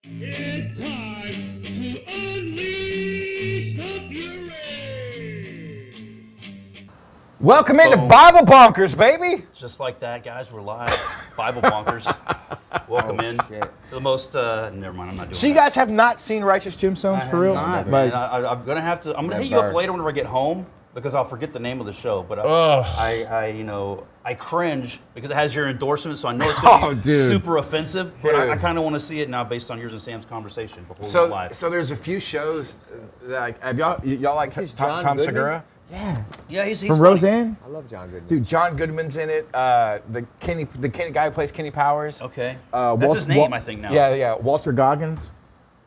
It's time to unleash the fury. Welcome into Boom. Bible Bonkers, baby. Just like that, guys, we're live. Bible Bonkers. Welcome in shit. to the most. Never mind, I'm not doing So you that. guys have not seen Righteous Gemstones for real? Not, Like, man. I'm gonna have to. I'm gonna hit you up Never. later whenever I get home because I'll forget the name of the show. But Ugh. I cringe because it has your endorsement, so I know it's gonna Oh, be dude. super offensive. But I Dude. kind of want to see it now based on yours and Sam's conversation before we go live. so there's a few shows that have y'all like This is Tom John Goodman? Segura? Yeah. Yeah, he's From funny. Roseanne? I love John Goodman. Dude, John Goodman's in it. The Kenny guy who plays Kenny Powers. Okay, Uh, that's Wal- his name, Wal- I think now. Yeah. Walter Goggins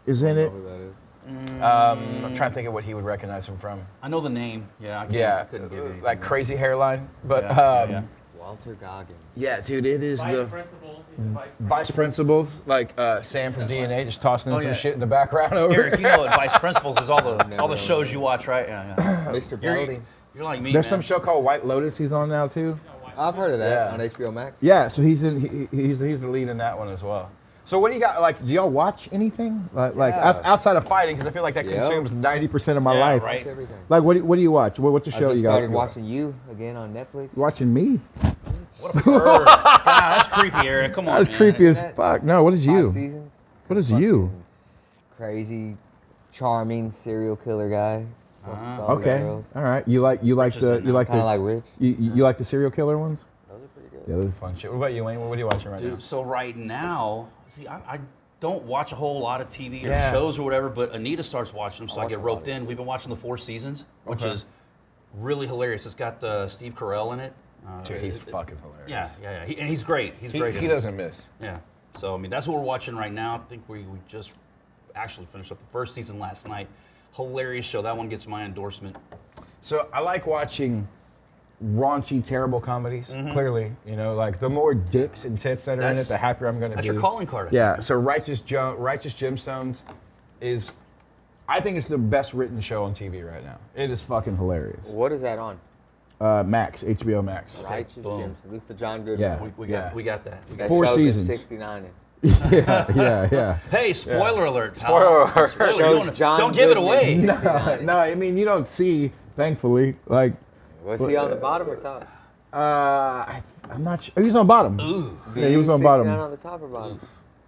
is in I it. don't know who that is. I'm trying to think of what he would recognize him from. I know the name. Yeah, I couldn't give you anything. like crazy hairline, but Yeah. Walter Goggins. yeah, dude, it is Vice the principals. He's the vice vice principals, like Sam from DNA, just tossing in Oh, some yeah. shit in the background over. Eric, you know what Vice Principals is all the never shows heard you watch, right? Yeah. Mr. You're, Belding. you're like me, There's man. some show called White Lotus he's on now too. I've heard of that Yeah. on HBO Max. Yeah, so he's the lead in that one as well. So what do you got? Like, do y'all watch anything like Yeah. outside of fighting? Because I feel like that Yeah. consumes 90% of my Yeah, life. right. Watch everything. Like, what do you watch? What's the I show just you got? started watching You again on Netflix. You watching me? What a bird. God, that's creepy, Eric. Come on, That's man. creepy as that? fuck. No, what is 5 you? seasons. What Some is you? fucking Crazy, charming serial killer guy. Wants to stalk Okay, girls. all right. You like Rich is in now. Kind of like Rich. you like the serial killer ones? Those are pretty good. Yeah, those are fun shit. What about you, Wayne? What are you watching right now? Dude, so right now, see, I don't watch a whole lot of TV or Yeah. shows or whatever, but Anita starts watching them, so I watch get a lot roped of in. shit. We've been watching the 4 seasons, which Okay. is really hilarious. It's got Steve Carell in it. Dude, he's fucking hilarious. Yeah. And he's great. He's great. He in it. doesn't miss. Yeah. So, I mean, that's what we're watching right now. I think we just actually finished up the first season last night. Hilarious show. That one gets my endorsement. So I like watching raunchy, terrible comedies. Mm-hmm. Clearly, you know, like the more dicks and tits that are in it, That's- the happier I'm going to be. That's your calling card. I Yeah. think. So Righteous Gemstones is, I think it's the best written show on TV right now. It is fucking hilarious. What is that on? Max, HBO Max. Righteous boom. Gems. This is the John Goodman. Yeah. one. We Yeah. got that. We got That 4 shows him seasons. 69 in. Yeah. Hey, spoiler alert. pal. Spoiler alert. Spoiler, you Shows don't- John don't give it Goodman. away. No, I mean you don't see, thankfully. Like, Was he on the bottom or top? I'm not sure. He was on bottom. Yeah, he was on 69 bottom. on the top or bottom?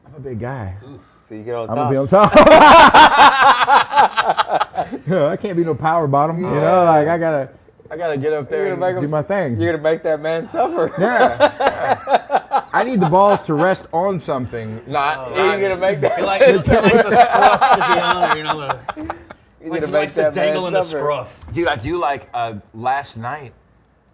I'm a big guy. So you get on I'm top. gonna be on top. Yeah, I can't be no power bottom. You know, like I gotta get up there and do my thing. You're gonna make that man suffer. Yeah. I need the balls to rest on something, not. You're gonna make that. He likes the scruff to be on there, you know. You're Like, gonna he make likes to that dangle man in the suffer. scruff. Dude, I do like. Last night,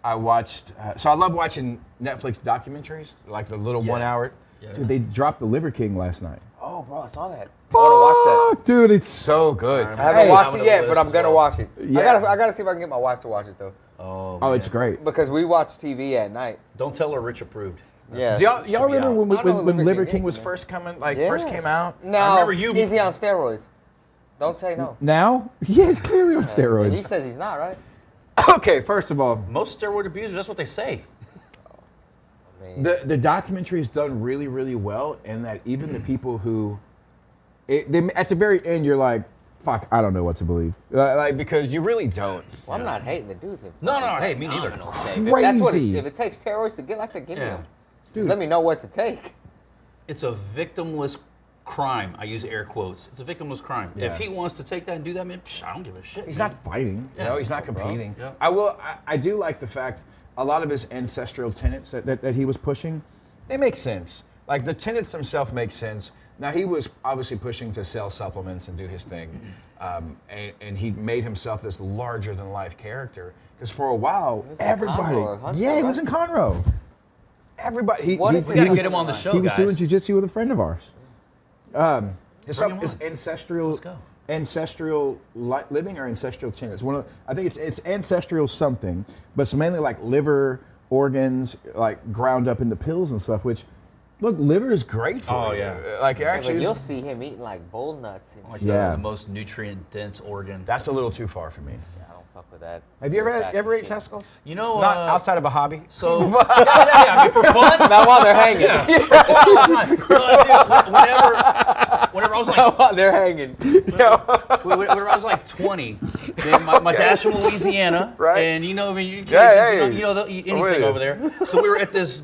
I watched. So I love watching Netflix documentaries, like the little 1 hour. Yeah. Dude, they dropped The Liver King last night. Oh, bro, I saw that. I wanna watch Fuck, dude, it's so good. that. I haven't Hey, watched I'm it on yet, the but list I'm as gonna well. watch it. Yeah. I gotta see if I can get my wife to watch it though, Oh, it's great. because we watch TV at night. Don't tell her Rich approved. Yeah. Do y'all Should be remember out. when, I know when Liver Liver King King is, was man. first coming, like Yes. first came out? Now, remember you- is he on steroids? Don't say no. Now? Yeah, he's clearly on He steroids. says he's not, right? Okay, first of all, Most steroid abusers, that's what they say. Man. the documentary is done really, really well, and that even the people who, at the very end, you're like, fuck, I don't know what to believe. Like, because you really don't. Well, I'm not hating the dudes. No, hey, me neither. If that's what Crazy. if it takes steroids to get like that, give me Yeah. them. Dude. Just let me know what to take. It's a victimless crime. I use air quotes. It's a victimless crime. Yeah. If he wants to take that and do that, man, I don't give a shit. He's man. not fighting. You Yeah. know, he's not competing. Yeah. I do like the fact a lot of his ancestral tenets that he was pushing, they make sense. Like the tenets themselves make sense. Now he was obviously pushing to sell supplements and do his thing, and he made himself this larger than life character. Because for a while, was in everybody, Conroe or Huntsville, yeah, he right? was in Conroe. Everybody, What is We he gotta was- get him on the show, He was guys. doing jujitsu with a friend of ours. His Bring him his on. ancestral, Let's go. living or ancestral tenets. I think it's ancestral something, but it's mainly like liver organs, like ground up into pills and stuff. Which, look, liver is great for Oh, you. yeah. Like Yeah, actually, but you'll see him eating like bull nuts. And Like shit. Yeah. the most nutrient dense organ. that's a little too far for me. I don't fuck with that. Have you Sack ever of ate shit. testicles? You know, Not outside of a hobby. So yeah, I mean, for fun. Not while they're hanging. Whenever I was like, They're hanging. whenever I was like 20, man, my dad's from Louisiana, Right. and you know, I mean, you kids, Yeah, you know, they'll eat I'm with anything you. over there. So we were at this,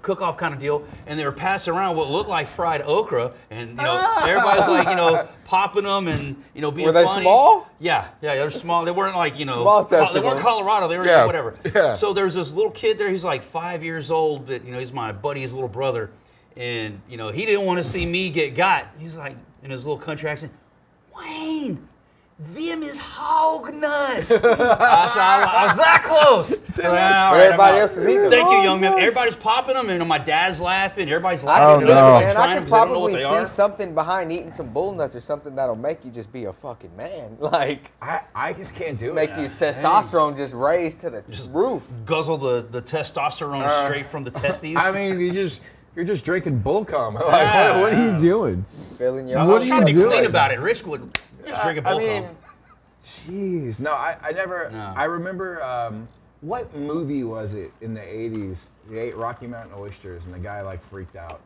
cook-off kind of deal, and they were passing around what looked like fried okra, and everybody's like, popping them and being Were they funny. small? Yeah, they're small. They weren't like Small they testicles. weren't Colorado. They were Yeah, whatever. yeah. So there's this little kid there. He's like 5 years old. That he's my buddy's little brother, and he didn't want to see me get got. He's like in his little country accent, Wayne, them is hog nuts. I was that close. All right, Everybody I'm else was eating them. Thank you, young man. Everybody's popping them, and my dad's laughing. Everybody's I laughing. can, Oh, no. listen, man, I Trying could them 'cause they don't know what probably they see are. something behind eating some bull nuts or something that'll make you just be a fucking man. Like, I just can't do make it. your testosterone just raise to the roof. Guzzle the testosterone straight from the testes. I mean, you're just drinking bull cum. Like, Yeah. what are you doing? Filling your I What was are trying to you be clean doing? about it. Rich would just drink a bull cum. Jeez, no, I never. No. I remember what movie was it in the '80s? They ate Rocky Mountain oysters, and the guy like freaked out.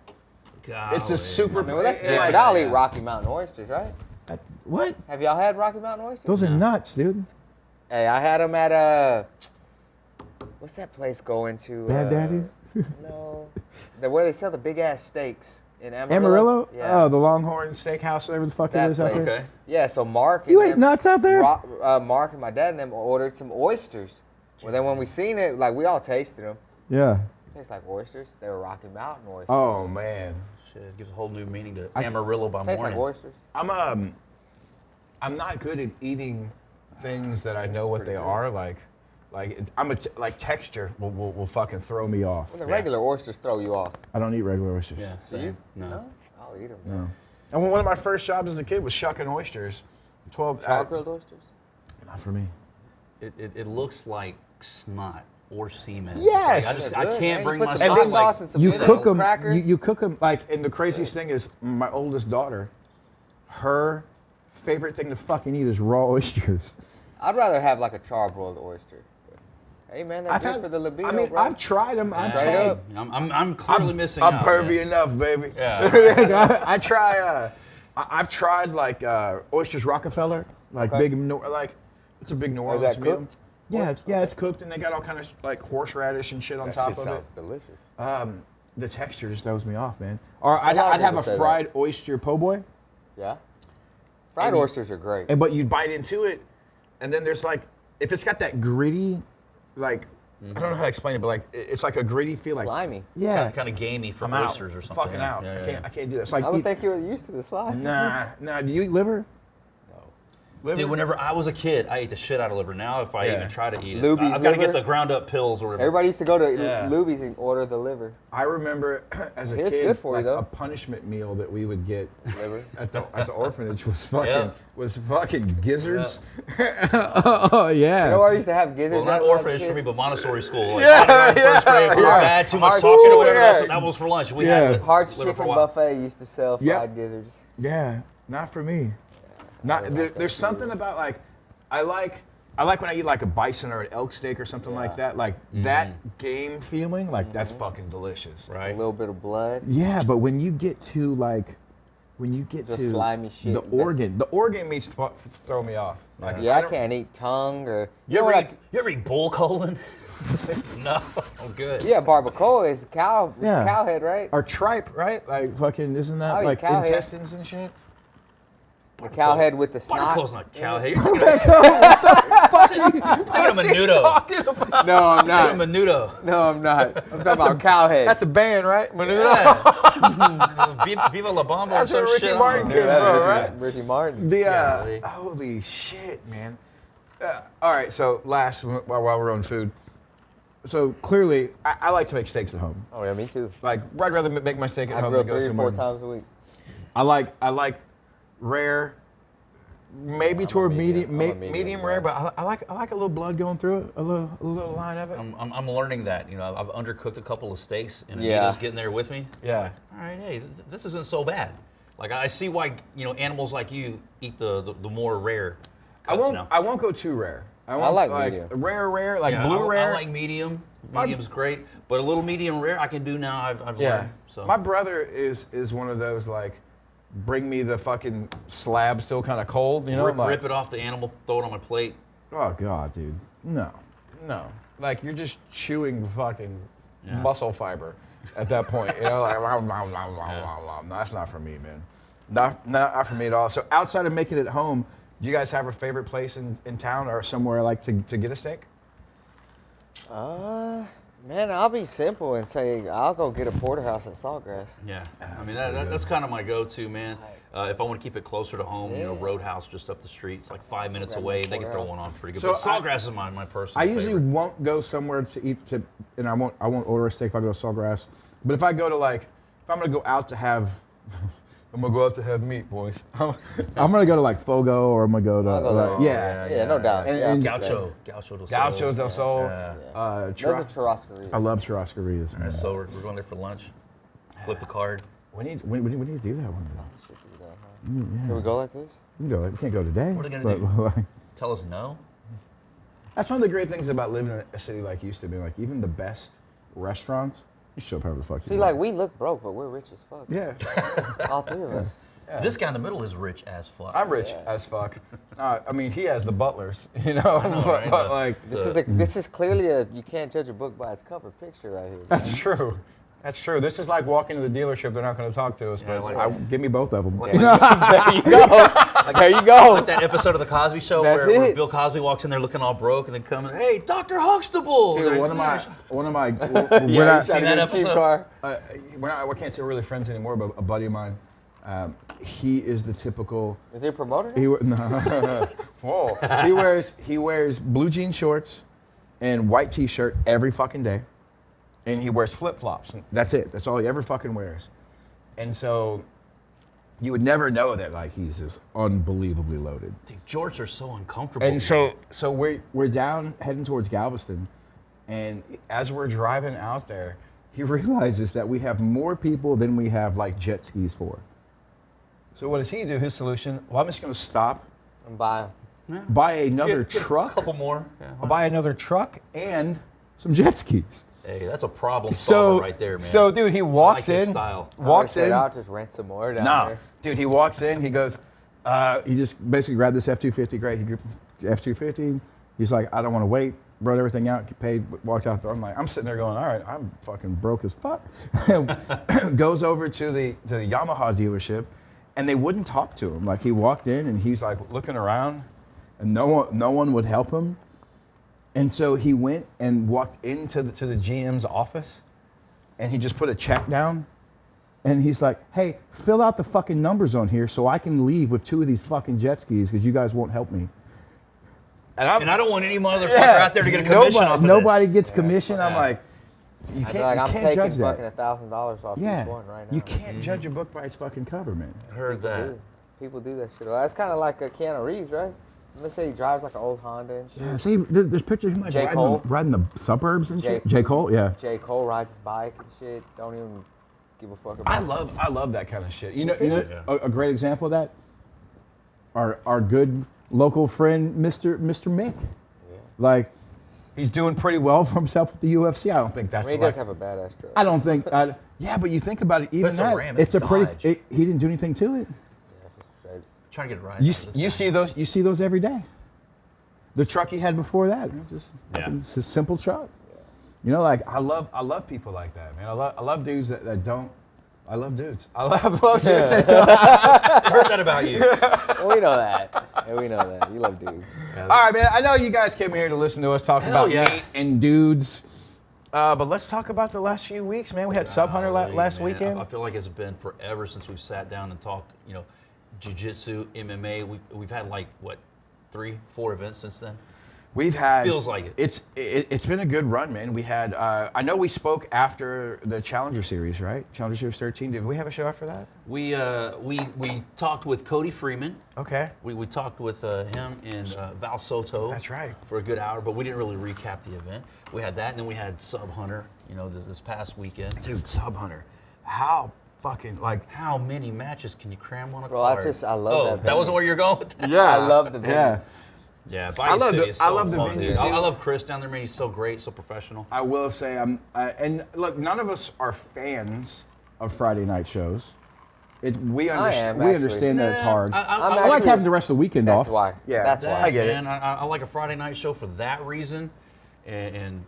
It's a Golly. super. I mean, well, that's it, different. like- I'll eat Rocky Mountain oysters, right? What? Have y'all had Rocky Mountain oysters? Those are nuts, dude. Hey, I had them at what's that place going to? Bad Daddy's? No, where they sell the big ass steaks in Amarillo. Amarillo? Yeah. Oh, the Longhorn Steakhouse, whatever the fuck that it is out place. there. Okay. Yeah, so Mark. You and ate them- nuts out there? Mark and my dad and them ordered some oysters. Well, then when we seen it, like we all tasted them. Yeah. Tastes like oysters. They were Rocky Mountain oysters. Oh man, Shit, it gives a whole new meaning to Amarillo by Tastes morning. like oysters. I'm not good at eating things that I know what pretty they good. are. Like texture will fucking throw me off. Well, the regular oysters throw you off. I don't eat regular oysters. Yeah. Do you? No. I'll eat them. No. And one of my first jobs as a kid was shucking oysters. 12. Char grilled oysters. Not for me. It looks like snot or semen. Yes! Like, I just They're I good, can't man. bring You put some myself. hot then, sauce and some You vinegar cook and them. cracker. You cook them like. And the craziest thing is, my oldest daughter, her favorite thing to fucking eat is raw oysters. I'd rather have like a charbroiled oyster. But, hey man, they're good for the libido, I mean, bro. I've tried them. I've Straight tried. up. I'm clearly missing I'm out. pervy man. enough, baby. Yeah. I try. I've tried like oysters Rockefeller, like Okay. it's a big New Is Orleans that meal. cooked? Yeah, it's cooked, and they got all kind of like horseradish and shit on That top shit of sounds delicious. it. The texture just throws me off, man. Or a lot of I'd have people a say that. fried oyster po' boy, Yeah. Fried And- oysters are great. but you bite into it, and then there's like if it's got that gritty, like I don't know how to explain it, but like it's like a gritty feel, like Slimy. yeah, Kind of gamey for I'm out. oysters or something. Fucking out. Yeah. I can't do that. It's like I would eat- think you were used to the slime. Nah. Do you eat liver? Liver? Dude, whenever I was a kid, I ate the shit out of liver. Now, if I Yeah. even try to eat it, Luby's I've got to liver? get the ground up pills or whatever. Everybody used to go to Yeah. Luby's and order the liver. I remember as a Hear it's kid, good for you, like, though. a punishment meal that we would get Liver. at the orphanage was Yeah. fucking gizzards. Oh yeah. You know where I used to have gizzards? Well, not at when I was a orphanage for kid? me, but Montessori school. Like, Yeah, kindergarten, first grade, we yeah. had too much Hard- talking or whatever. yeah. That was for lunch. We Yeah. had Hart's liver for a Chicken while. Buffet used to sell Yep. fried gizzards. Yeah, not for me. Not there's something about like I like when I eat like a bison or an elk steak or something like that. Like that game feeling, like that's fucking delicious. A Right. little bit of blood. Yeah, but when you get to Just slimy shit. the That's- organ meats throw me off. Like Yeah, I don't- can't eat tongue or. You know ever, what eat, you ever eat bull colon? No. Oh, good. Yeah, barbacoa is cow. It's Yeah. cow head, right? Or tripe, right? Like fucking, isn't I'll that eat like cow head. intestines and shit? The cow head with the snot. Barbacoa's not cow head. You're thinking of menudo. No, I'm Thinking not. of menudo. No, I'm not. I'm talking about cow head. That's a band, right? Yeah. Viva La Bamba or That's some what Ricky shit. I Martin don't know. did. That's bro, Ricky, right? Ricky Martin. The Golly. holy shit, man. All right, so last while we're on food, so clearly I like to make steaks at home. Oh yeah, me too. Like I'd rather make my steak at I home grill than go 3 or somewhere. 4 times a week. I like rare, maybe toward medium, I'm a medium medium guy. rare, but I like a little blood going through it, a little line of it. I'm learning that. You know, I've undercooked a couple of steaks, and Yeah. Anita's getting there with me. Yeah. All right, hey, this isn't so bad. Like I see why animals like you eat the more rare cuts now. I won't go too rare. I won't like medium. rare, like Yeah, blue rare. I like medium. Medium's great, but a little medium rare I can do now. I've Yeah. learned. So My brother is one of those like bring me the fucking slab still kind of cold. You know, I'm like, Rip it off the animal, throw it on my plate. oh god, dude, no. Like you're just chewing fucking muscle fiber at that point. You know, like no, that's not for me, man. Not for me at all. So outside of making it home, do you guys have a favorite place in town or somewhere like to get a steak? Man, I'll be simple and say I'll go get a porterhouse at Sawgrass. Yeah, I mean that's kind of my go-to, man. If I want to keep it closer to home, you know, Yeah. Roadhouse just up the street. It's like 5 minutes Grab away. the They can throw Porterhouse. one on pretty good. So But Sawgrass is my personal I usually favorite. won't go somewhere to eat and I won't order a steak if I go to Sawgrass. But if I go to if I'm gonna go out to have, I'm gonna go out to have meat, boys. I'm gonna go to like Fogo or I'm gonna go to I'll go there. yeah, no doubt. And- Yeah, and Gaucho del Sol. Gauchos del Sol. Yeah. Those are churrascarias. I love churrascarias. All right, so we're going there for lunch. Flip the card. We need to do that one. Should do that, huh? Can we go like this? We can go. We can't go today. What are they gonna but, do? Tell us no. That's one of the great things about living in a city like Houston. Like even the best restaurants, you show up however the fuck you See, want. like we look broke, but we're rich as fuck. Yeah. All three of us. This guy in the middle is rich as fuck. I'm rich as fuck. I mean, he has the butlers, you know. know, but, right? but like, This is clearly you can't judge a book by its cover picture right here. that's true. That's true. This is like walking to the dealership. They're not going to talk to us, Yeah, but like- give me both of them. There you go. There you go. Like that episode of the Cosby Show That's where it. Bill Cosby walks in there looking all broke and then comes, hey, Dr. Huxtable. Dude, They're one of like, my, Yeah, we're not, seen that episode? I can't say we're really friends anymore, but a buddy of mine, he is the typical. Is he a promoter? No. Whoa. He wears blue jean shorts and white t-shirt every fucking day, and he wears flip flops. That's it. That's all he ever fucking wears. And so, you would never know that like he's just unbelievably loaded. Dude, jorts are so uncomfortable. And so we're down heading towards Galveston, and as we're driving out there, he realizes that we have more people than we have like jet skis for. So what does he do? His solution? Well, I'm just going to stop, And buy 'em. buy another Get truck, A couple more. Yeah. I'll buy another truck and some jet skis. Hey, that's a problem solver right there, man. So dude, he walks I like his in, style. walks in. I'll just rent some more down No, there. dude, he walks in. He goes. He just basically grabbed this F-250. Great, he grabbed F-250. He's like, I don't want to wait. Wrote everything out, paid, walked out the door. I'm like, I'm sitting there going, all right, I'm fucking broke as fuck. Goes over to the Yamaha dealership, and they wouldn't talk to him. Like he walked in and he's like looking around, and no one would help him. And so he went and walked into the GM's office, and he just put a check down. And he's like, hey, fill out the fucking numbers on here so I can leave with 2 of these fucking jet skis because you guys won't help me. And I don't want any motherfucker out there to get a commission off of nobody this. gets commission. I'm like, you I'd can't, be like, you I'm can't taking judge fucking that. $1,000 off Yeah, each one right now. you can't judge a book by its fucking cover, man. I heard that. People do that shit. Well, that's kind of like Keanu Reeves, right? Let's say he drives like an old Honda and shit. Yeah, see, there's pictures of him like J. Cole? riding the suburbs and shit. J. J. Cole, yeah. J. Cole rides his bike and shit. Don't even give a fuck about I love that kind of shit. You know, Yeah. a great example of that. Our good local friend, Mr. Mick. Like, he's doing pretty well for himself with the UFC. I don't think that's. I mean, he does have a badass truck. I don't think. Yeah, but you think about it. Even it's a that, Ram, it's it's a a pretty. Dodge. He didn't do anything to it. That's just straight. Trying to get it right. You see those every day. The truck he had before that, just Yeah. it's a simple truck. You know, like I love people like that, man. I love dudes that don't. I love dudes. I love dudes that don't. I heard that about you. We know that. Yeah, we know that. You love dudes. All right, man. I know you guys came here to listen to us talk Hell about yeah. meat and dudes, but let's talk about the last few weeks, man. We had Sub Hunter last Man, weekend. I feel like it's been forever since we've sat down and talked, jiu-jitsu, MMA. We've had like, what, 3-4 events since then? We've had. Feels like it. It's been a good run, man. We had. I know we spoke after the Challenger Series, right? Challenger Series 13. Did we have a show after that? We talked with Cody Freeman. Okay. We talked with him and Val Soto. That's right. For a good hour, but we didn't really recap the event. We had that, and then we had Sub Hunter, this past weekend. Dude, Sub Hunter. How fucking like. How many matches can you cram on a Bro, card? I love that that venue. wasn't where you're going with that? Yeah. I love the venue. Yeah. Yeah, I love City the- is so I love the fun, venue, dude. too. I love Chris down there, man. He's so great, so professional. I will say and look, none of us are fans of Friday night shows. We I am, understand that it's Nah, hard. I I like actually- having the rest of the weekend off. That's why. Yeah, That's that, why. I get it. man, I like a Friday night show for that reason, and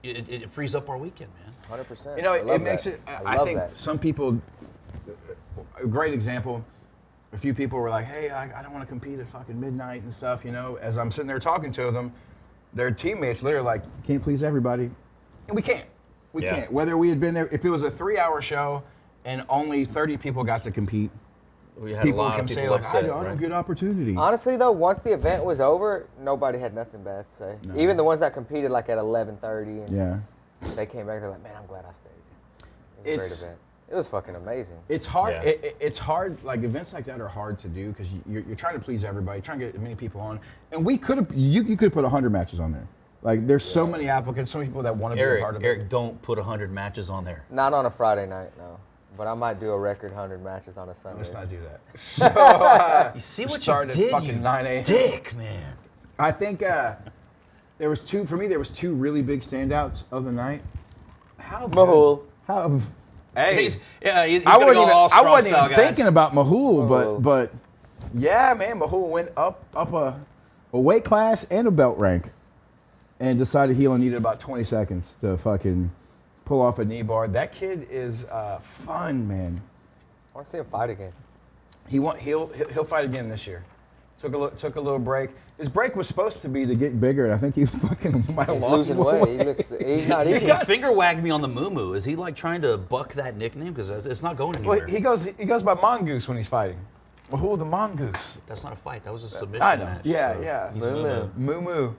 it frees up our weekend, man. 100%. You know, I it love makes that. it. I I love think that. some people. A great example. A few people were like, "Hey, I don't want to compete at fucking midnight and stuff." You know, as I'm sitting there talking to them, their teammates literally like, "Can't please everybody," and we can't. We Yeah. can't. Whether we had been there, if it was a 3-hour show and only 30 people got to compete, We had people a lot can of say people like, upset, "I don't right? get opportunity." Honestly, though, once the event was over, nobody had nothing bad to say. No. Even the ones that competed like at 11:30, and Yeah. they came back. They're like, "Man, I'm glad I stayed." It was a It's- great event. It was fucking amazing. It's hard. Yeah. It's hard. Like events like that are hard to do because you're trying to please everybody, trying to get as many people on. And we could have, you could have put 100 matches on there. Like there's so many applicants, so many people that want to be a part of it. Eric, don't put 100 matches on there. Not on a Friday night, no. But I might do a record 100 matches on a Sunday. Let's not do that. So, You see what you starting at did, fucking you 9 a.m. dick, man. I think there was two. For me, there was two really big standouts of the night. How good- Mahul. How? Hey, He's I gonna wasn't go even, all I strong wasn't style, even guys. thinking about Mahul, Mahul. but yeah, man, Mahul went up a weight class and a belt rank, and decided he only needed about 20 seconds to fucking pull off a knee bar. That kid is fun, man. I want to see him fight again. He'll fight again this year. Took a little break. His break was supposed to be to get bigger, and I think he fucking might have He's lost losing more weight. He's not He eating. finger wagged me on the moo. Is he like trying to buck that nickname? Because it's not going anywhere. Well, he goes by Mongoose when he's fighting. Mahul the Mongoose. That's not a fight. That was a submission I know. match. Yeah, so yeah. He's Moo moo. Moo Moo.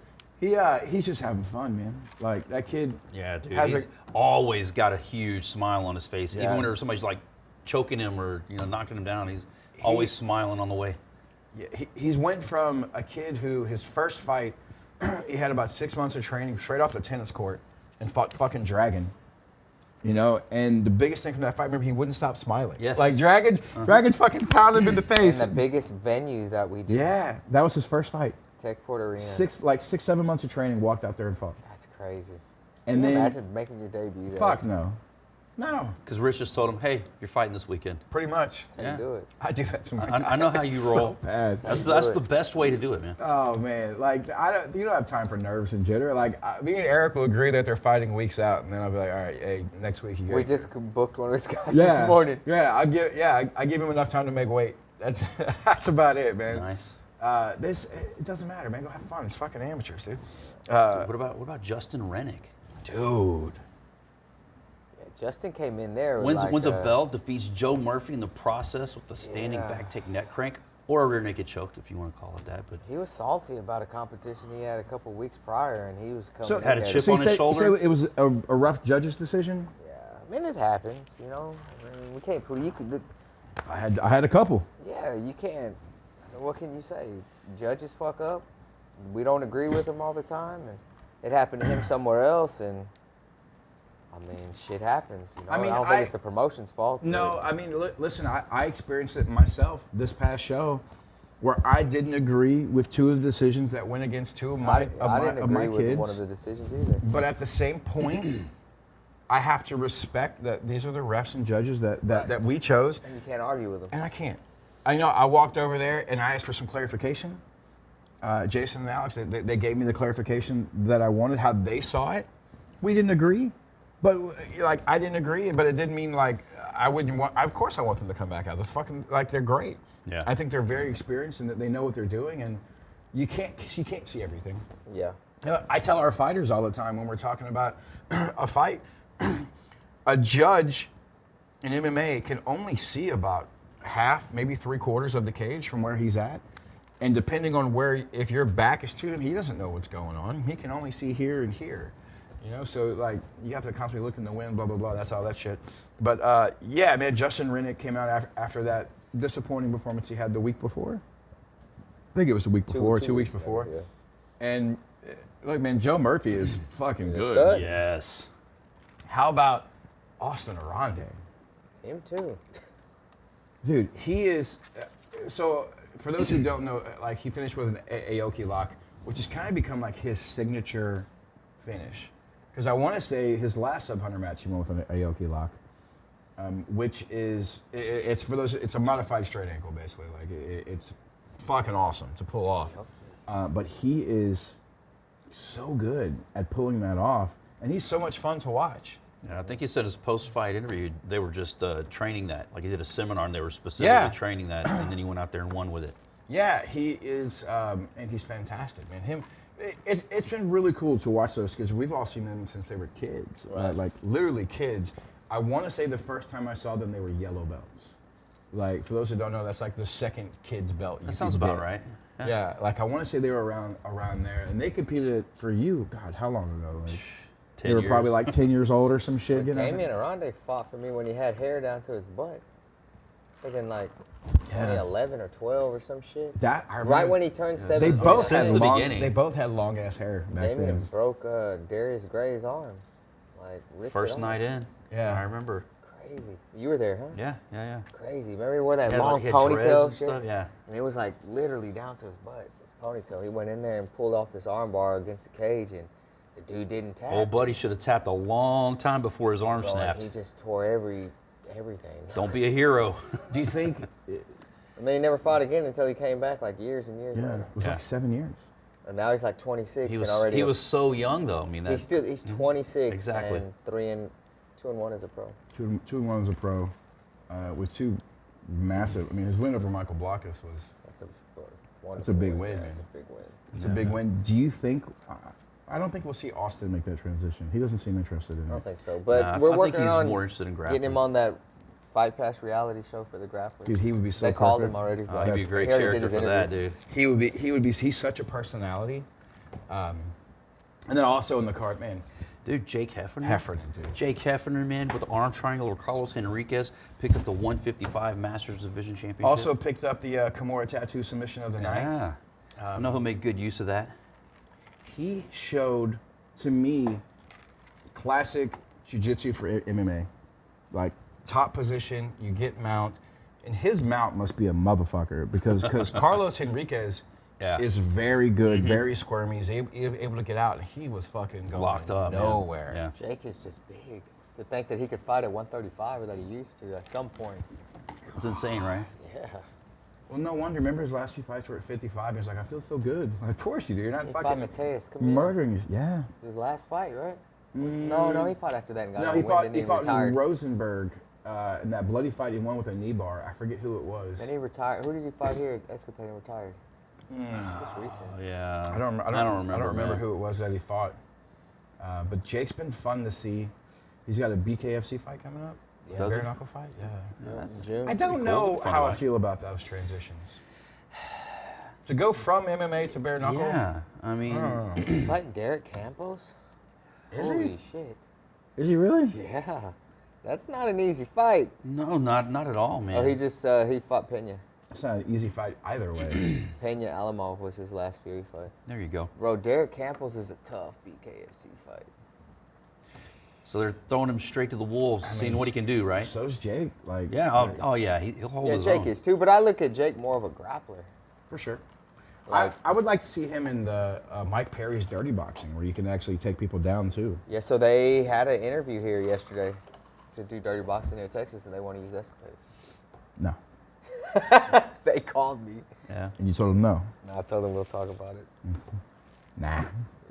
He's just having fun, man. Like that kid. Yeah, dude. Has He's always got a huge smile on his face. Yeah. Even when somebody's like choking him or knocking him down, he's always smiling on the way. Yeah, he's went from a kid who his first fight, he had about 6 months of training straight off the tennis court and fought fucking Dragon. You know, and the biggest thing from that fight, remember, he wouldn't stop smiling. Yes. Like Dragon's fucking pounding him in the face. And the biggest venue that we do. Yeah, that was his first fight. Techport Arena. 6-7 months of training, walked out there and fought. That's crazy. And Can you then, imagine making your debut there? fuck no. No, Because Rich just told him, hey, you're fighting this weekend. pretty much. That's how you Yeah. do it. I do that to my I know how you roll. So bad. That's the best way to do it, man. Oh man, like you don't have time for nerves and jitter. Like me and Eric will agree that they're fighting weeks out, and then I'll be like, all right, hey, next week you We guys. just booked one of those guys this morning. Yeah, I give him enough time to make weight. That's about it, man. Nice. It doesn't matter, man. Go have fun. It's fucking amateurs, dude. What about Justin Rennick? Dude. Yeah, Justin came in there. With Wins a like, belt, defeats Joe Murphy in the process with the standing Yeah. back take neck crank, or a rear naked choke, if you want to call it that. But He was salty about a competition he had a couple weeks prior, and he was coming. So in Had a there chip to- on his shoulder? You say it was a rough judge's decision. Yeah, I mean it happens, you know. I mean, we can't. You could. I had a couple. Yeah, you can't. I mean, what can you say? Judges fuck up. We don't agree with them all the time, and it happened to him somewhere else, and. I mean, shit happens. You know? I mean, I don't think it's the promotion's fault. No, but- I mean, listen, I experienced it myself this past show, where I didn't agree with two of the decisions that went against two of my I didn't of my agree with kids. one of the decisions either. But at the same point, I have to respect that these are the refs and judges that we chose, And you can't argue with them. and I can't. I walked over there and I asked for some clarification. Jason and Alex, they gave me the clarification that I wanted, how they saw it. We didn't agree, but like I didn't agree, but it didn't mean like I wouldn't want. Of course, I want them to come back out. Those fucking like they're great. Yeah. I think they're very experienced and that they know what they're doing, and you can't see everything. Yeah. I tell our fighters all the time when we're talking about a fight, a judge in MMA can only see about half, maybe 3/4 of the cage from where he's at. And depending on where, if your back is to him, he doesn't know what's going on. He can only see here and here. So like you have to constantly look in the wind, blah, blah, blah. That's all that shit. But yeah, man, Justin Rennick came out after that disappointing performance he had the week before. I think it was the week before, 2 weeks before. Yeah. And look, man, Joe Murphy is fucking good. stud. yes. How about Austin Arande? Him too. Dude, he is. So, for those who don't know, like he finished with an Aoki lock, which has kind of become like his signature finish. Because I want to say his last sub-100 match he won with an Aoki lock. which is it's for those. It's a modified straight ankle, basically. Like it's fucking awesome to pull off. But he is so good at pulling that off, and he's so much fun to watch. Yeah, I think he said his post-fight interview, they were just training that. Like he did a seminar and they were specifically training that, and then he went out there and won with it. Yeah, he is, and he's fantastic, man. It's been really cool to watch those because we've all seen them since they were kids, like literally kids. I want to say the first time I saw them, they were yellow belts. Like for those who don't know, that's like the second kid's belt. That sounds about right. Yeah, like I want to say they were around there, and they competed for you. God, how long ago? Like, 10 they were years. probably like 10 years old or some shit. Damian Aronde fought for me when he had hair down to his butt. Thinking like 2011 or 12 or some shit. That I remember. Right when he turned 17. They both Since had the long. beginning. They both had long ass hair back Damian then. broke Darius Gray's arm. Like ripped First it off. night in. Yeah. I remember. Crazy. You were there, huh? Yeah. Crazy. Remember he wore that Had, long like, he had dreads ponytail and shit? stuff, yeah. And it was like literally down to his butt. This ponytail. He went in there and pulled off this arm bar against the cage, and the dude didn't tap. Old buddy should have tapped a long time before his arm Bro, and snapped. he just tore everything. Don't be a hero. Do you think And then he never fought again until he came back like years and years Yeah, later. it was Yeah. like 7 years. And now he's like 26 He and already. was so young though. I mean, He's 26 Exactly. and 2-1 as a pro. 2-1 as a pro, with two massive. I mean, his win over Michael Blockus was. That's a That's a big win, Yeah, man. That's a big win. It's a big win. Do you think? I don't think we'll see Austin make that transition. He doesn't seem interested in I it. don't think so. But Nah, we're I think working he's on more interested in getting him grappling. on that Fight Pass reality show for the grapplers. Dude, he would be so They called perfect. him already. Oh, he'd be a great He already did character his for that, interview. dude. He would be. He's such a personality. And then also in the card, man, Dude, Jake Heffernan. dude. Jake Heffernan, man, with the arm triangle, or Carlos Henriquez picked up the 155 Masters Division Championship. Also picked up the Kimura tattoo submission of the night. yeah. I know he'll make good use of that. He showed to me classic jiu-jitsu for MMA. Like top position, you get mount, and his mount must be a motherfucker because Carlos Henriquez Yeah. is very good, very squirmy. He's able to get out, and he was fucking going Locked up. man. nowhere. Yeah. Jake is just big. To think that he could fight at 135 or that he used to at some point. It's insane, right? Yeah. Well, no wonder. Remember his last few fights were at 55. He was like, I feel so good. Like, of course you do. You're not He fought fucking Mateus. murdering. Yeah. His last fight, right? No, he fought after that and got No, a he win, fought. then He fought retired. in Rosenberg in that bloody fight. He won with a knee bar. I forget who it was. Then he retired. Who did he fight here at Escapade and retired? Just recent. Oh, yeah. I don't remember. I don't remember man. who it was that he fought. But Jake's been fun to see. He's got a BKFC fight coming up. Yeah. Does he? Bare knuckle fight. Yeah. In June. I don't cool. know Fun how to I watch. feel about those transitions. To go from MMA to bare knuckle. Yeah. I mean, He's fighting Derek Campos? Is Holy he? shit. Is he really? Yeah. That's not an easy fight. no, not at all, man. Oh, he fought Pena. It's not an easy fight either way. Pena Alamov was his last Fury fight. There you go. Bro, Derek Campos is a tough BKFC fight. So they're throwing him straight to the wolves, seeing what he can do, right? So's Jake. Like Yeah. Oh, yeah. He'll hold Yeah, his Jake own. is too, but I look at Jake more of a grappler. for sure. Like- I would like to see him in the Mike Perry's Dirty Boxing, where you can actually take people down too. Yeah, so they had an interview here yesterday to do Dirty Boxing near Texas, and they want to use Escapade. No. They called me. Yeah. And you told him no. And I told them we'll talk about it. Nah.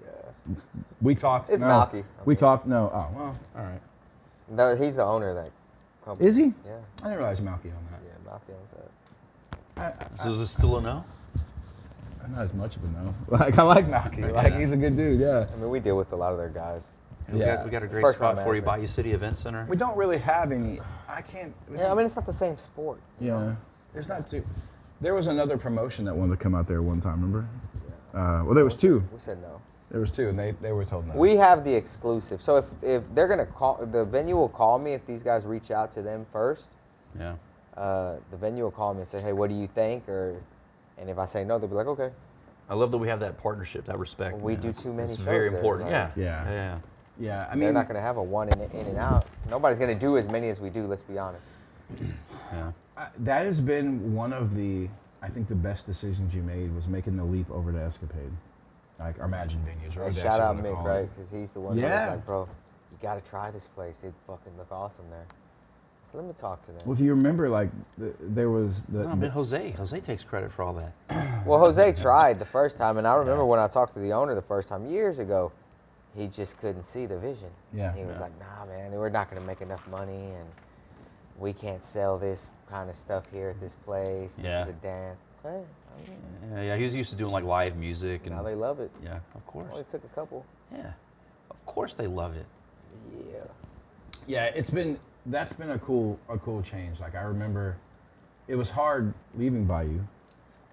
Yeah. We talked. It's no. Malky. We talked. No. Oh well. All right. No, he's the owner of that company. Is he? Yeah. I didn't realize Malky on that. Yeah, Malky owns that. So is this still a no? I'm not as much of a no. Like I like Malky. Like he's a good dude. Yeah. I mean, we deal with a lot of their guys. Yeah. We got a great First spot round for you, management. Bayou City Event Center. We don't really have any. I can't. Yeah, I mean, it's not the same sport. you know? Yeah. There's not two. There was another promotion that wanted to come out there one time. Remember? Well, there was two. We said no. There was two, and they were told no. We have the exclusive. So if they're gonna call, the venue will call me if these guys reach out to them first. Yeah. The venue will call me and say, hey, what do you think? And if I say no, they'll be like, okay. I love that we have that partnership, that respect. We man. do It's- too many It's shows very there, important. right? Yeah. Yeah. Yeah. Yeah. I They're mean, not gonna have a one in and out. Nobody's gonna do as many as we do. Let's be honest. Yeah. that has been one of the, I think, the best decisions you made was making the leap over to Escapade, like our Imagine venues. Or And Odessa, shout out what they Mick, call it. right? Because he's the one that Yeah. was like, bro, you gotta try this place. It fucking look awesome there. So let me talk to them. Well, if you remember, like there was No, but Jose takes credit for all that. Well, Jose tried the first time, and I remember when I talked to the owner the first time years ago, he just couldn't see the vision. Yeah. He was like, nah, man, we're not going to make enough money, and we can't sell this kind of stuff here at this place. This Yeah. is a dance. Okay. Yeah, he was used to doing like live music and Now they love it. yeah, of course. Only took a couple. Yeah, of course they loved it. Yeah. Yeah, that's been a cool change. Like I remember, it was hard leaving Bayou.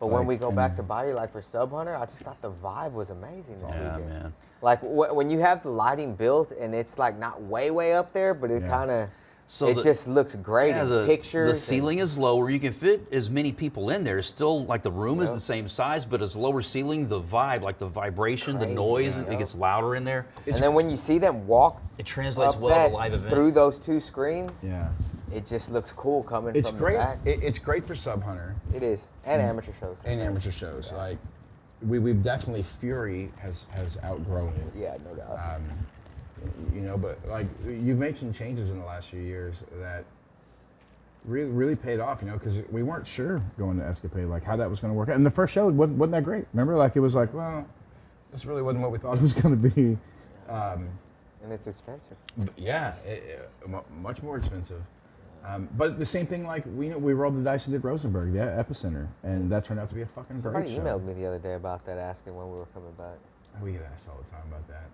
But when Like, we go back and- to Bayou, like for Sub Hunter, I just thought the vibe was amazing this Yeah, weekend. man. Like when you have the lighting built and it's like not way up there, but it Yeah. kind of, So it the- just looks great. Yeah, in the pictures. The ceiling is lower. You can fit as many people in there. It's still like the room is Yep. the same size, but it's lower ceiling. The vibe, like the vibration, the crazy, noise, yeah. it gets louder in there. And then when you see them walk It translates up well that to live event. through those two screens, Yeah, it just looks cool coming it's from great. the back. It's great for Sub Hunter It is. And amateur shows. and amateur shows. Like we've definitely Fury has outgrown it. Yeah, no doubt. You know, but like you've made some changes in the last few years that really paid off. You know, because we weren't sure going to Escapade like how that was going to work out. And the first show wasn't that great. Remember, like it was like, well, this really wasn't what we thought it was going to be. And it's expensive. Yeah, much more expensive. But the same thing, like we rolled the dice and did Rosenberg, the Epicenter, and that turned out to be a fucking Somebody great show. emailed me the other day about that, asking when we were coming back. We get asked all the time about that.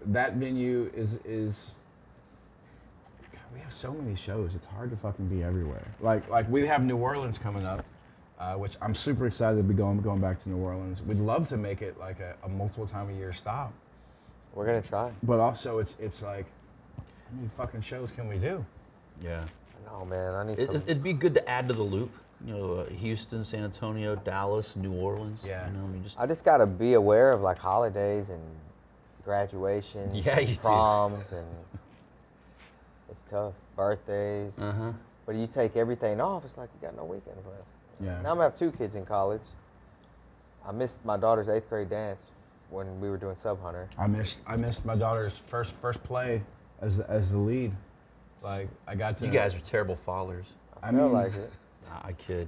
That venue is God, we have so many shows. It's hard to fucking be everywhere. Like we have New Orleans coming up, which I'm super excited to be going back to New Orleans. We'd love to make it like a multiple time a year stop, We're going to try. but also it's like how many fucking shows can we do? Yeah. No, man, I need some. It'd be good to add to the loop. You know, Houston, San Antonio, Dallas, New Orleans. Yeah. You know, I mean, just I just got to be aware of like holidays and graduations, Yeah, you and do. proms, and it's tough. Birthdays. uh-huh. But you take everything off, it's like you got no weekends left. Yeah. Now I'm gonna have 2 kids in college. I missed my daughter's 8th grade dance when we were doing Sub Hunter. I missed my daughter's first play as the lead. Like I got to. You guys are terrible fathers. I feel mean, like it. Nah, I kid.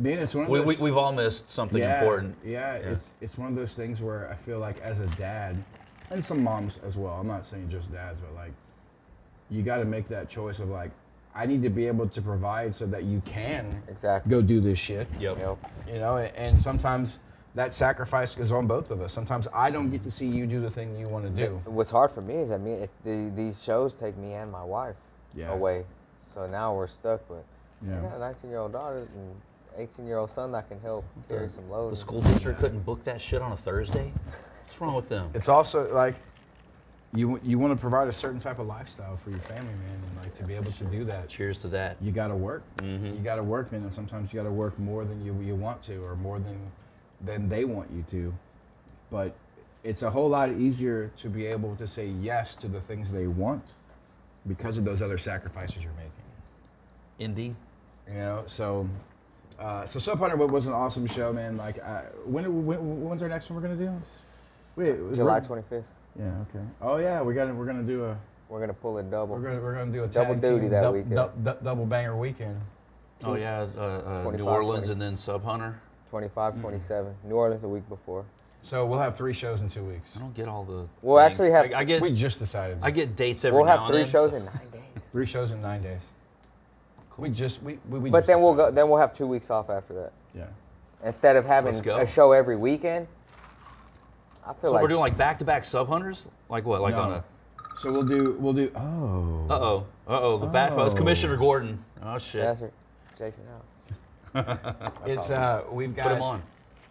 Being it's one of those. We've all missed something yeah, important. Yeah, it's one of those things where I feel like as a dad, and some moms as well. I'm not saying just dads, but like, you got to make that choice of like, I need to be able to provide so that you can Exactly. go do this shit. Yep. Yep. You know, and sometimes that sacrifice is on both of us. Sometimes I don't get to see you do the thing you want to do. What's hard for me is these shows take me and my wife Yeah. away. So now we're stuck. But Yeah. I got a 19-year-old daughter and 18-year-old son that can help carry some load. The school district couldn't book that shit on a Thursday. What's wrong with them? It's also like, you want to provide a certain type of lifestyle for your family, man, and like to be able to do that. Cheers to that. You got to work. You got to work, man, and sometimes you got to work more than you want to, or more than they want you to. But it's a whole lot easier to be able to say yes to the things they want because of those other sacrifices you're making. Indy. You know, so Sub Hunter was an awesome show, man. Like, when's our next one we're gonna do? Wait, July 25th. Yeah. Okay. Oh yeah, we're gonna do a. We're gonna pull a double. We're gonna do a Double tag duty team that weekend. double banger weekend. Oh yeah, 25, New Orleans 20. and then Sub Hunter. 25, 27. New Orleans the week before. So we'll have 3 shows in 2 weeks. I don't get all the. We'll things. actually have- I get. We just decided. I get dates every We'll now have and 3 then, shows so- in 9 days. 3 shows in 9 days. We just we. But just then we'll go. decided. Then we'll have 2 weeks off after that. Yeah. Instead of having Let's go. a show every weekend. I feel So like we're doing like back-to-back Sub Hunters? Like what? Like No. on a. So we'll do. Oh. The Bat Fellas. Oh. Commissioner Gordon. Oh shit. Jason House. It's we've got. Put him on.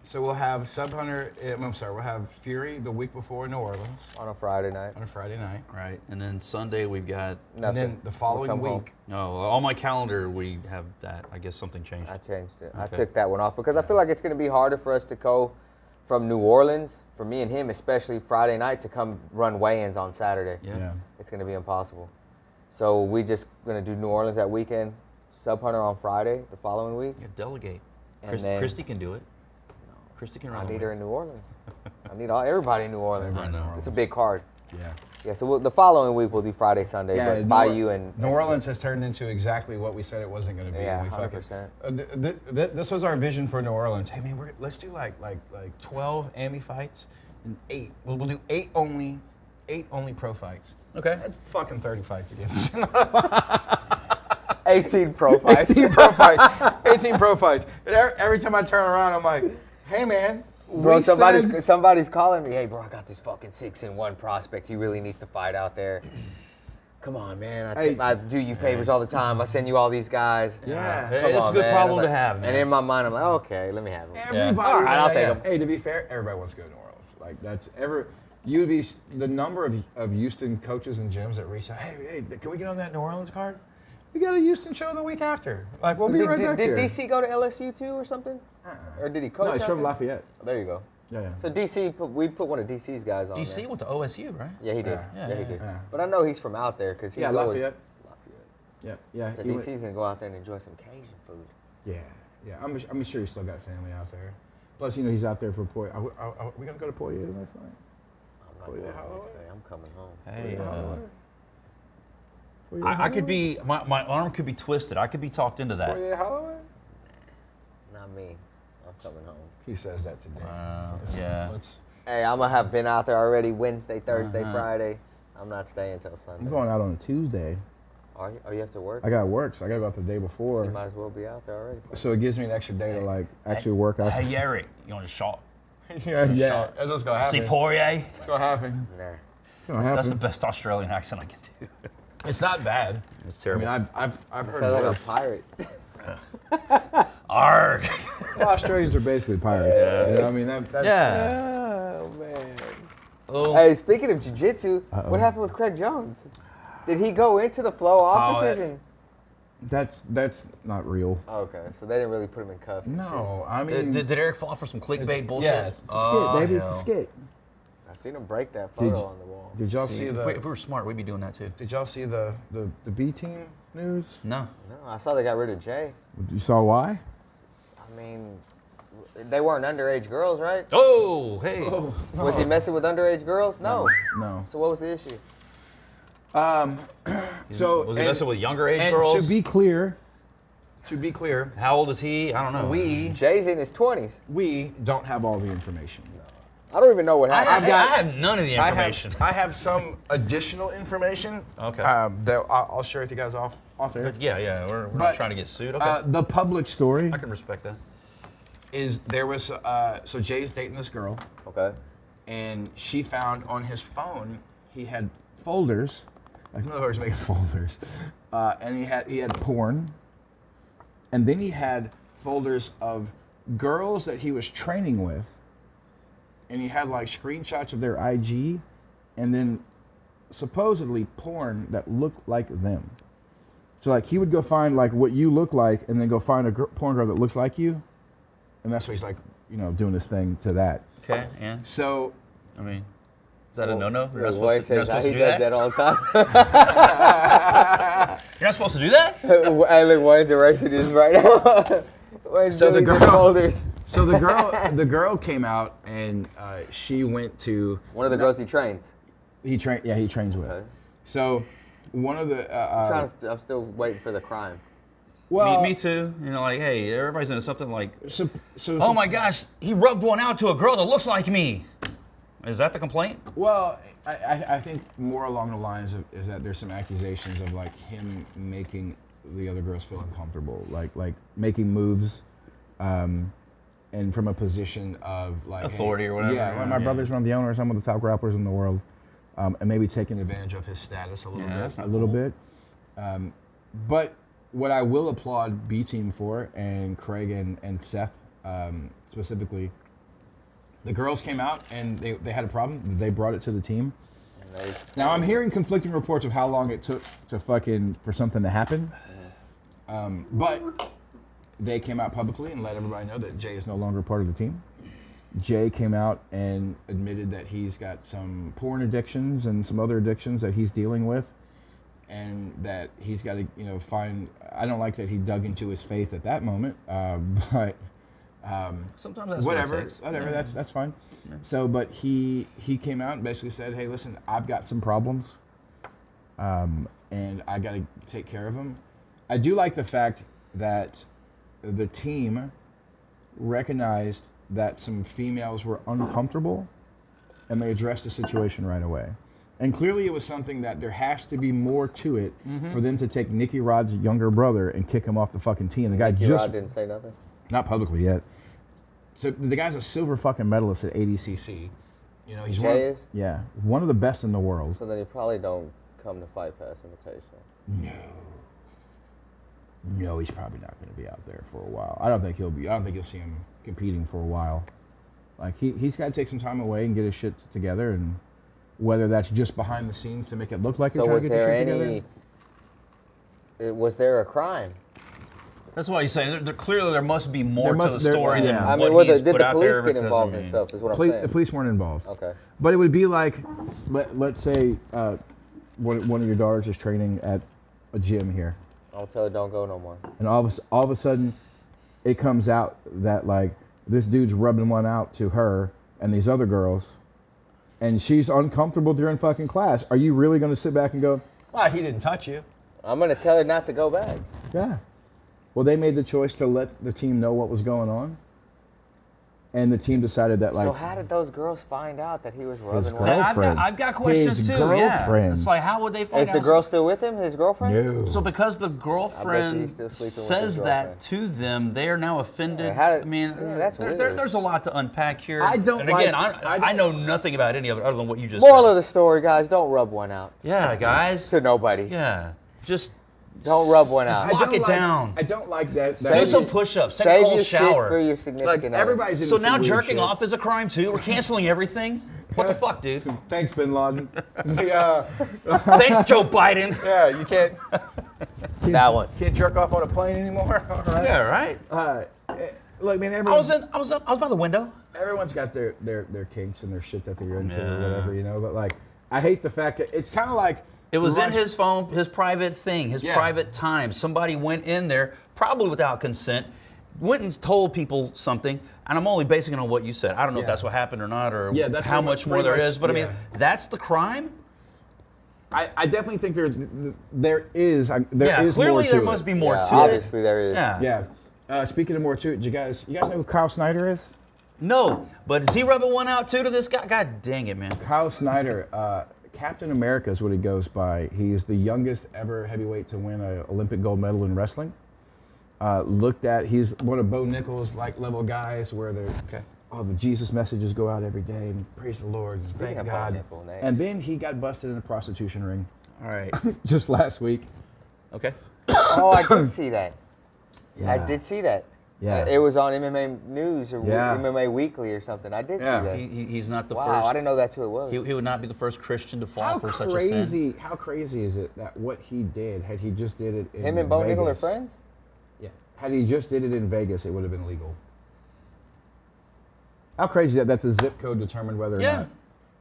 So we'll have Sub Hunter. I'm sorry. We'll have Fury the week before New Orleans On a Friday night. on a Friday night, Right, and then Sunday we've got. Nothing. and then the following We'll come home. week. No, on my calendar we have that. I guess something changed. I changed it. I Okay. took that one off because I feel like it's going to be harder for us to go from New Orleans, for me and him, especially Friday night, to come run weigh-ins on Saturday. Yeah. It's going to be impossible. So we just going to do New Orleans that weekend, Sub Hunter on Friday the following week. Yeah, delegate. And then- Christy can do it. Christy can run. I the need her way. in New Orleans. I need everybody in New Orleans. I know. It's a big card. Yeah. Yeah, so the following week we'll do Friday, Sunday, Yeah, but Bayou and New Orleans has turned into exactly what we said it wasn't going to be. Yeah, We fucking- 100%. This was our vision for New Orleans. Hey man, let's do like 12 AMI fights and 8. We'll do 8 only pro fights. Okay. That's fucking 30 fights against. 18 pro fights. 18 pro fights. 18 pro fights. And every time I turn around, I'm like, hey man. Bro, we somebody's said- calling me. Hey, bro, I got this fucking 6-1 prospect. He really needs to fight out there. Come on, man. Hey. I do you favors all the time. I send you all these guys. Yeah. Hey, Come that's on, a good man. problem I was to like- have, man. And in my mind, I'm like, okay, let me have him. Everybody. All right, I'll take him. Hey, to be fair, everybody wants to go to New Orleans. Like that's you'd be the number of Houston coaches and gyms that reach out. Hey, can we get on that New Orleans card? We got a Houston show the week after. Like we'll be right back Did here. DC go to LSU too or something? Or did he coach? No, he's out from there? Lafayette. Oh, there you go. Yeah. So DC, we put one of DC's guys on DC there. went to OSU, right? Yeah, he did. Yeah. Yeah, he did. Yeah. But I know he's from out there because he's Yeah, always Lafayette. Lafayette. Yeah. So he went- DC's gonna go out there and enjoy some Cajun food. Yeah. I'm sure he's still got family out there. Plus, he's out there for Poirier. Are we gonna go to Poirier the next night? I'm not Oh, going yeah, the how- next day. I'm coming home. Hey, Poirier I could Holloway? be, my arm could be twisted. I could be talked into that. Poirier Holloway? Not me. I'm coming home. He says that today. Yeah. Hey, I'm gonna have been out there already Wednesday, Thursday, Uh-huh. Friday. I'm not staying till Sunday. I'm going out on a Tuesday. Are you? Oh, you have to work? I got work, so I gotta go out the day So before. you might as well be out there already. So it gives me an extra day to like actually work out. Hey, Eric, you want a shot? yeah. That's what's gonna See happen. Poirier? It's gonna happen. Nah. It's gonna That's the happen. best Australian accent I can do. It's not bad. It's I terrible. mean, I've heard Sounds like a worse. pirate. Arg. Well, Australians are basically pirates. You know, I mean, that's Yeah. Oh man. Oh, Hey, speaking of jiu-jitsu, what happened with Craig Jones? Did he go into the flow offices and? that's not real. Oh, okay, so they didn't really put him in cuffs. and No, I mean, did Eric fall for some clickbait bullshit? yeah, it's a skit, baby. It's a skit. shit. I seen him break that Did photo you- on the wall. Did y'all see If we the? were smart, we'd be doing that too. Did y'all see the B team news? No. No, I saw they got rid of Jay. You saw why? I mean, they weren't underage girls, right? Oh, hey. Was he messing with underage girls? No. No. So what was the issue? So Was he and- messing with younger age and girls? To be clear, How old is he? I don't know. Jay's in his 20s. we don't have all the information. I don't even know what I happened. have none of the information. I have some additional information. Okay. That I'll share with you guys off air. But yeah, we're But, not trying to get sued. Okay. The public story I can respect that. is there was so Jay's dating this girl, Okay. and she found on his phone he had folders, like in other words, making folders, and he had porn, and then he had folders of girls that he was training with, and he had like screenshots of their IG, and then supposedly porn that looked like them. So like he would go find like what you look like, and then go find a porn girl that looks like you, and that's what he's like, doing this thing to that. Okay, yeah. So I mean, is that a no-no? You're not Wade supposed to, you're not says supposed he to do does that? that all the time. You're not supposed to do that? Hey, look, Wayne's erasing this right now. Wayne's So the deleting girl- folders. So the girl came out, and she went to One of the girls he trains. he trains with. Okay. So one of the I'm still waiting for the crime. well Me too. Like, hey, everybody's into something like, so oh my gosh, he rubbed one out to a girl that looks like me. Is that the complaint? Well, I think more along the lines of is that there's some accusations of like him making the other girls feel uncomfortable, like making moves, and from a position of like Authority or whatever, Yeah, right, my yeah. brother's one of the owners, some of the top rappers in the world, and maybe taking advantage of his status a little Yeah, that's bit, not a little cool. bit. But what I will applaud B Team for, and Craig and Seth specifically, the girls came out and they had a problem. They brought it to the team. Now I'm hearing conflicting reports of how long it took to for something to happen. But they came out publicly and let everybody know that Jay is no longer part of the team. Jay came out and admitted that he's got some porn addictions and some other addictions that he's dealing with, and that he's got to, find. I don't like that he dug into his faith at that moment, but Sometimes that's whatever, what it takes. whatever. That's fine. Yeah. So, but he came out and basically said, "Hey, listen, I've got some problems, and I got to take care of them." I do like the fact that the team recognized that some females were uncomfortable, and they addressed the situation right away. And clearly, it was something that there has to be more to it for them to take Nicky Rod's younger brother and kick him off the fucking team. The guy Nicky just Rod didn't say nothing. not publicly yet. So the guy's a silver fucking medalist at ADCC. You know, he's one of the best in the world. So then he probably don't come to Fight Pass Invitational. No, he's probably not going to be out there for a while. I don't think you'll see him competing for a while. Like he's got to take some time away and get his shit together, and whether that's just behind the scenes to make it look like he's trying to get his shit together. Was there a crime? That's why you're saying clearly there must be more to the story than yeah. I mean, what he's did put the out police there. get because, involved in stuff? Is what I'm saying. The police weren't involved. Okay. But it would be like, let's say one of your daughters is training at a gym here, I'll tell her don't go no more. and all of a sudden, it comes out that like this dude's rubbing one out to her and these other girls, and she's uncomfortable during fucking class. Are you really going to sit back and go, "Well, he didn't touch you"? I'm gonna tell her not to go back. Yeah. Well, they made the choice to let the team know what was going on, and the team decided that like. So how did those girls find out that he was rubbing one? girlfriend. I've got questions His too. girlfriend. Yeah. It's like, how would they find Is out? the girl still with him? His girlfriend? No. So because the I bet you girlfriend he's still sleeping with his says that girlfriend. to them, they are now offended. Yeah, how did- I mean, yeah, that's weird. there's a lot to unpack here. I don't and again, like- I know nothing about any of it other than what you just Moral said. of the story, guys: don't rub one out Yeah, guys. to nobody. Yeah, just Don't rub one out. lock it down. I don't like that. Do some push-ups. Take a Save cold your shower. shit for your Like significant other. everybody's in So some now weird jerking shit. off is a crime too. We're canceling everything. What the fuck, dude? Thanks, Bin Laden. Thanks, Joe Biden. Yeah, you can't. That one. Can't jerk off on a plane anymore. All right. Yeah, right. Look, man, I was by the window. everyone's got their kinks and their shit that they're into or Yeah. whatever, you know. But like, I hate the fact that it's kind of like It was in Rush- his phone, his private thing, his Yeah. private time. Somebody went in there, probably without consent, went and told people something. And I'm only basing it on what you said. I don't know if Yeah. that's what happened or not, or Yeah, that's how pretty much much- more there pretty is. But I much, mean, that's the crime. I definitely think there is Yeah, more clearly to there it. must be more Yeah, to obviously there is. it. Yeah. Yeah. Speaking of more to it, you guys know who Kyle Snyder is? No, but is he rubbing one out too to this guy? God dang it, man. Kyle Snyder, Captain America is what he goes by. He is the youngest ever heavyweight to win an Olympic gold medal in wrestling. He's one of Bo Nichols' level guys where all the Jesus messages go out every day and praise the Lord, and thank of Bo God. Nichols, nice. And then he got busted in a prostitution ring All right. just last week. Okay. Oh, I did see that. Yeah. I did see that. Yeah. It was on MMA News or Yeah. MMA Weekly or something. I did Yeah. see that. He's not the Wow, first. I didn't know that's who it was. He would not be the first Christian to fall How for such a sin. How crazy is it that what he did, had he just did it in Him and Bo Vegas, Nichols are friends? Yeah. Had he just did it in Vegas, it would have been legal. How crazy that the zip code determined whether or Yeah. not.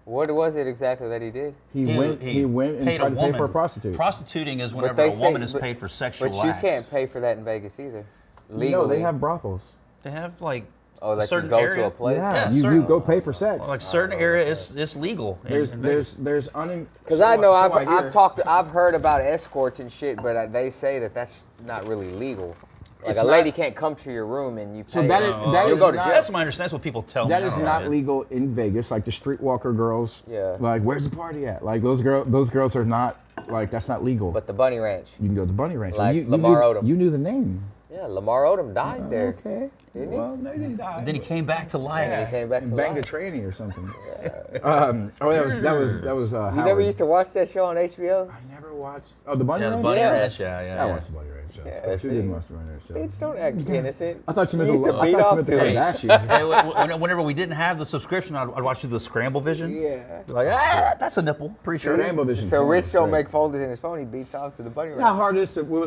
What was it exactly that he did? He went and paid tried to pay woman. for a prostitute. Prostituting is whenever they a say- woman is but- paid for sexual But you acts. can't pay for that in Vegas either. No, Legally. they have brothels. They have like Oh, a that you certain go area. to a place? Yeah, Yeah, you go pay for sex. Like certain area, it's legal. There's Vegas. Because I know I've heard about escorts and shit, but they say that that's not really legal. Like It's a not- lady can't come to your room and you pay. So that is that You'll is go to not, jail. That's my understanding. That's what people tell me. that is I don't not know. legal in Vegas. Like the streetwalker girls. Yeah. Like where's the party at? Like those girls are not like that's not legal. But the Bunny Ranch. you can go to the Bunny Ranch. Like you Lamar knew, Odom. You knew the name. Yeah, Lamar Odom died there. Okay. Didn't he? Well, no, he didn't die. And then he came back to life. He came back to Banged a life. tranny or something. That was You Howard. never used to watch that show on HBO? I never watched. Oh, the Bunny Yeah, the Ranch. Bunny Yeah. Ranch. Yeah. I watched the Bunny Ranch show. Yeah, Of course, who see? didn't watch the Bunny Ranch show? Bitch, don't act innocent. I thought you meant used to I beat thought you off meant the to it. Kardashians. Hey, whenever we didn't have the subscription, I'd watch through the Scramble Vision. Yeah. Like, that's a nipple. Pretty sure. Scramble Vision So porn Rich is don't great. make folders in his phone. He beats off to the Bunny You know how Ranch.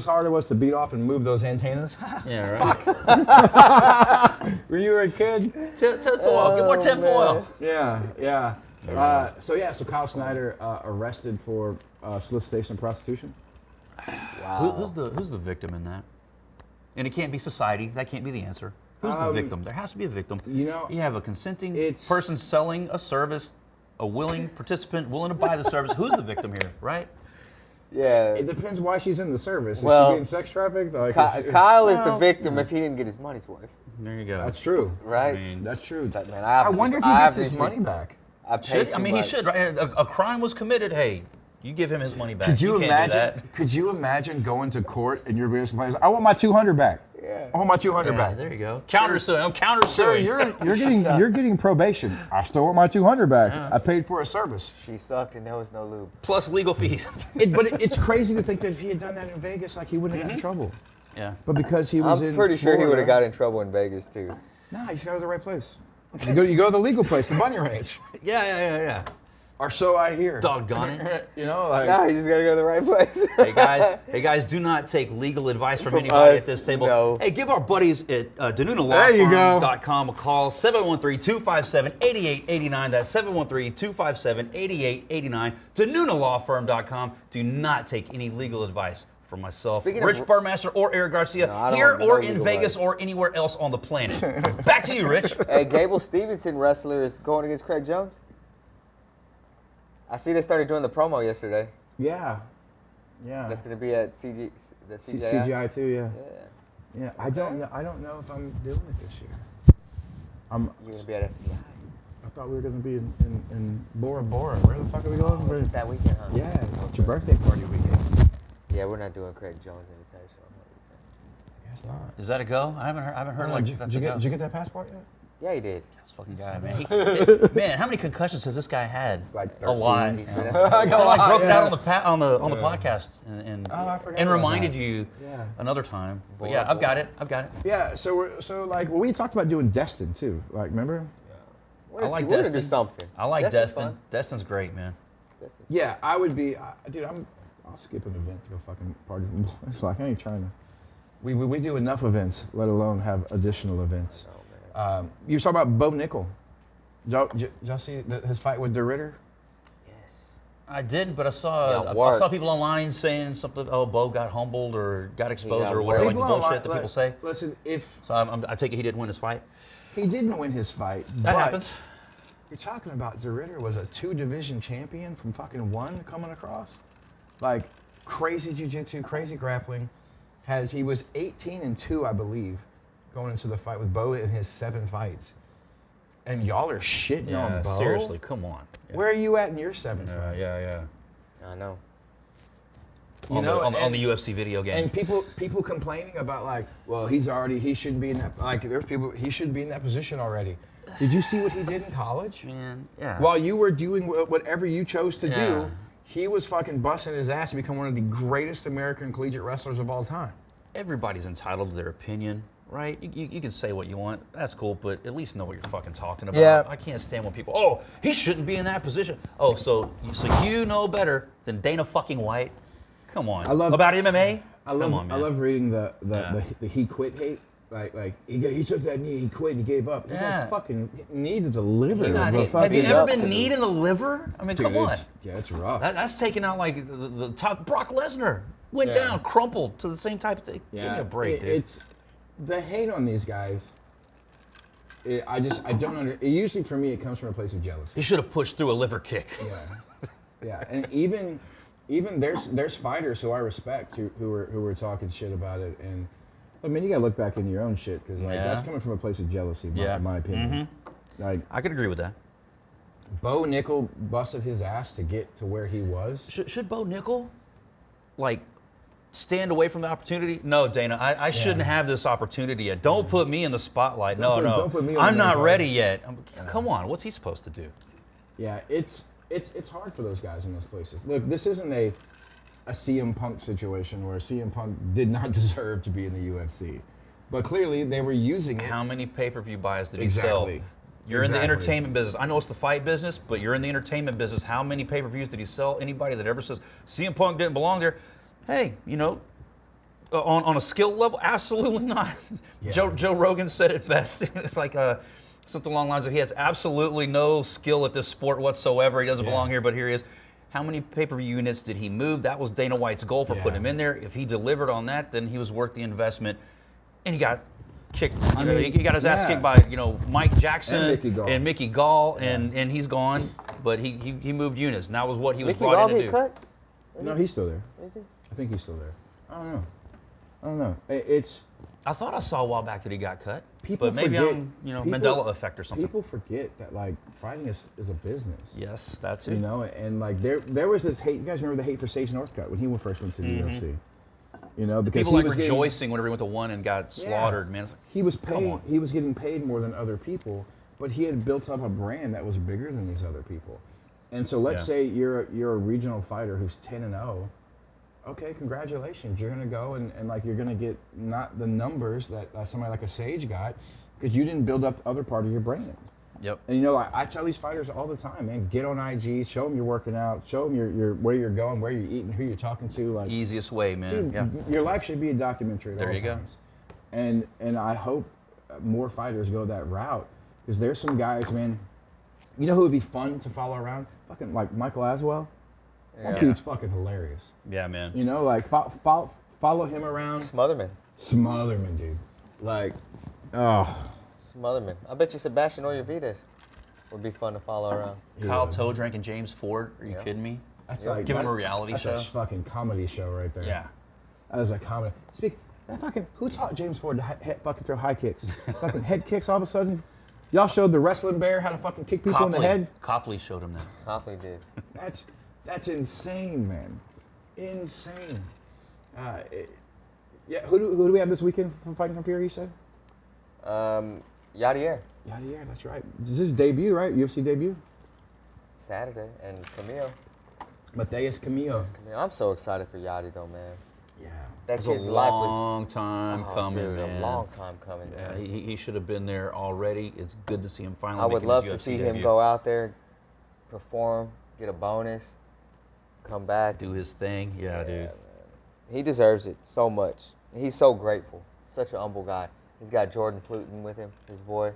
hard it was to beat off and move those antennas? Yeah, right. When you were a kid? Tinfoil. Get more tinfoil. Yeah. So Kyle Snyder arrested for solicitation of prostitution. Who's the victim in that? And it can't be society. That can't be the answer. Who's the victim? There has to be a victim. You know, you have a consenting it's- person selling a service, a willing participant willing to buy the service. Who's the victim here, right? Yeah. It depends why she's in the service. Is Well, she being sex trafficked? Like, Kyle is the Well, victim if he didn't get his money's worth. There you go. that's true. Right? I mean, That's true. Like, man, I wonder if he gets his obviously- money back. I paid should, I too mean, he much. should, right? A crime was committed. Hey, you give him his money back. Could you can't do imagine? that. Could you imagine going to court and your biggest complaint is, I want my 200 back. Yeah. I want my 200 Yeah, back. there you go. Countersuing. I'm countersuing. Sir, you're getting probation. I still want my 200 back. I paid for a service. She sucked and there was no lube. Plus legal fees. It's crazy to think that if he had done that in Vegas, like he wouldn't have gotten in trouble. yeah. But because he was in I'm pretty sure he Florida- would have got in trouble in Vegas too. Nah, he's got to the right place. You go to the legal place, the bunny ranch. Yeah. Or so I hear. Doggone it. You know, like Nah, you just gotta go to the right place. Hey guys, do not take legal advice from From anybody us, at this table. no. Hey, give our buddies at There you go. DeNunaLawFirms.com a call, 713-257-8889. That's 713-257-8889. DeNunaLawFirm.com. Do not take any legal advice from myself, Speaking of- Rich Burmaster, or Eric Garcia, No, I don't here want or no in legal Vegas advice. or anywhere else on the planet. Back to you, Rich. Hey, Gable Stevenson, wrestler, is going against Craig Jones. I see they started doing the promo yesterday. yeah. That's gonna be at CGI. CGI too, yeah. Yeah. Yeah, I don't know if I'm doing it this year. You're gonna be at FBI. I thought we were gonna be in Bora Bora. Where the fuck are we going? Oh, is it that weekend, huh? Yeah, it's your birthday party weekend. Yeah, we're not doing Craig Jones Invitational. I guess not. Is that a go? I haven't heard like did, that's you a go. did you get that passport yet? Yeah, he did. This fucking guy, man. Man, how many concussions has this guy had? Like a lot. 13. He's been So I broke yeah. down on the podcast and I forgot and about reminded that. you Yeah. another time. But Boy, yeah, I've boy. got it. Yeah, we talked about doing Destin too. Like, remember? We're I like we're gonna do Destin. something. I like Destin's Destin. fun. Destin's great, man. Destin's Yeah, I would be, dude. I'll skip an event to go fucking party with the boys. Like, I ain't trying to. We do enough events, let alone have additional events. Oh, man. You were talking about Bo Nickel. Did y'all see his fight with DeRitter? Yes. I didn't, but I Yeah, saw worked. people online saying something. Oh, Bo got humbled or got exposed got or whatever, like worked. the People bullshit that online- people say. Listen, if So I take it he didn't win his fight. he didn't win his fight, That but happens. You're talking about DeRitter was a 2-division champion from fucking 1 coming across, like crazy jiu-jitsu, crazy grappling. He was 18-2, I believe, going into the fight with Bo in his 7 fights. And y'all are shitting on Bo. seriously, come on. Yeah. Where are you at in your 7th fight? Yeah. I know. You On, know, on the and- UFC video game. And people complaining about like, well, he shouldn't be in that. Like, there's people, he shouldn't be in that position already. Did you see what he did in college? Man, yeah. While you were doing whatever you chose to Yeah. do, he was fucking busting his ass to become one of the greatest American collegiate wrestlers of all time. Everybody's entitled to their opinion, right? You can say what you want. That's cool, but at least know what you're fucking talking about. Yeah. I can't stand when people, oh, he shouldn't be in that position. Oh, so you know better than Dana fucking White? Come on. I love- About MMA? I Come on, man. love reading the Yeah. he quit hate. Like he took that knee, he quit, he gave up. He Yeah. got fucking knee to the liver. You got The it. Have you fucking- ever up been to kneed in the liver? I mean, Dude, come on. it's rough. That's taking out like the top. Brock Lesnar went Yeah. down, crumpled to the same type of thing. Give me a break, dude. It's the hate on these guys. I don't under. It usually for me, it comes from a place of jealousy. He should have pushed through a liver kick. Yeah, and even there's fighters who I respect who were talking shit about it, and I mean you gotta look back into your own shit because like Yeah. that's coming from a place of jealousy, Yeah. in my opinion. Like I could agree with that. Bo Nickel busted his ass to get to where he was. Should Bo Nickel, like, stand away from the opportunity? No, Dana, I shouldn't have this opportunity yet. Don't put me in the spotlight. Don't put me on I'm the not spotlight. ready yet. Come on, what's he supposed to do? Yeah, it's hard for those guys in those places. Look, this isn't a CM Punk situation where CM Punk did not deserve to be in the UFC, but clearly they were using it. How many pay-per-view buys did he Exactly. sell? You're in the Exactly. entertainment business. I know it's the fight business, but you're in the entertainment business. How many pay-per-views did he sell? Anybody that ever says CM Punk didn't belong there, hey, you know, on a skill level, absolutely not. Yeah. Joe Rogan said it best. It's like something along the lines of he has absolutely no skill at this sport whatsoever. He doesn't belong here, but here he is. How many pay-per-view units did he move? That was Dana White's goal for Yeah. putting him in there. If he delivered on that, then he was worth the investment. And he got kicked. I You know, mean, he got his ass yeah. kicked by Mike Jackson And Mickey Gall. and he's gone. But he moved Eunice, and that was what he was Mickey brought Gall in to get do. cut? No, he's still there. Is he? I think he's still there. I don't know. It's I thought I saw a while back that he got cut. people but maybe forget. I'm people- Mandela effect or something. People forget that like fighting is a business. Yes, that's it. You know, and like there was this hate. You guys remember the hate for Sage Northcutt when he first went to the UFC? You know, because People he like was getting, rejoicing whenever he went to one and got Yeah. slaughtered, man. It's like, he was Come paid. on. He was getting paid more than other people, but he had built up a brand that was bigger than these other people. And so let's Yeah. say you're a regional fighter who's 10-0. Okay, congratulations. You're gonna go and like you're gonna get not the numbers that somebody like a Sage got because you didn't build up the other part of your brand. Yep. And you know, like, I tell these fighters all the time, man, get on IG, show them you're working out, show them your where you're going, where you're eating, who you're talking to. Like, Easiest way, man. dude, Yeah. your life should be a documentary at There all you go. times. And I hope more fighters go that route because there's some guys, man. You know who would be fun to follow around? Fucking like Michael Aswell. That Yeah. dude's fucking hilarious. Yeah, man. You know, like follow him around. Smotherman. Smotherman, dude. Like, oh, Smotherman. I bet you Sebastian Oyavides would be fun to follow around. Kyle Toe drank and James Ford. Are you Yeah. kidding me? that's Yeah. like Give him that- a reality that's show. a fucking comedy show right there. Yeah. That is a comedy. Who taught James Ford to fucking throw high kicks? Fucking head kicks all of a sudden? Y'all showed the wrestling bear how to fucking kick people in the head? Copley showed him that. Copley did. That's insane, man. Insane. Yeah, who do we have this weekend for Fighting from Fury, you said? Yadier. Yeah, that's right. This is his debut, right? UFC debut? Saturday. And Camille. Mateus Camillo. I'm so excited for Yadi, though, man. Yeah. That It's a kid's life was long time coming, dude, man. a long time coming. Yeah, man. he should have been there already. It's good to see him finally. I would making love his to UFC see him debut. go out there, perform, get a bonus, come back. do his thing. Yeah, dude. man. He deserves it so much. He's so grateful. Such an humble guy. He's got Jordan Pluton with him, his boy.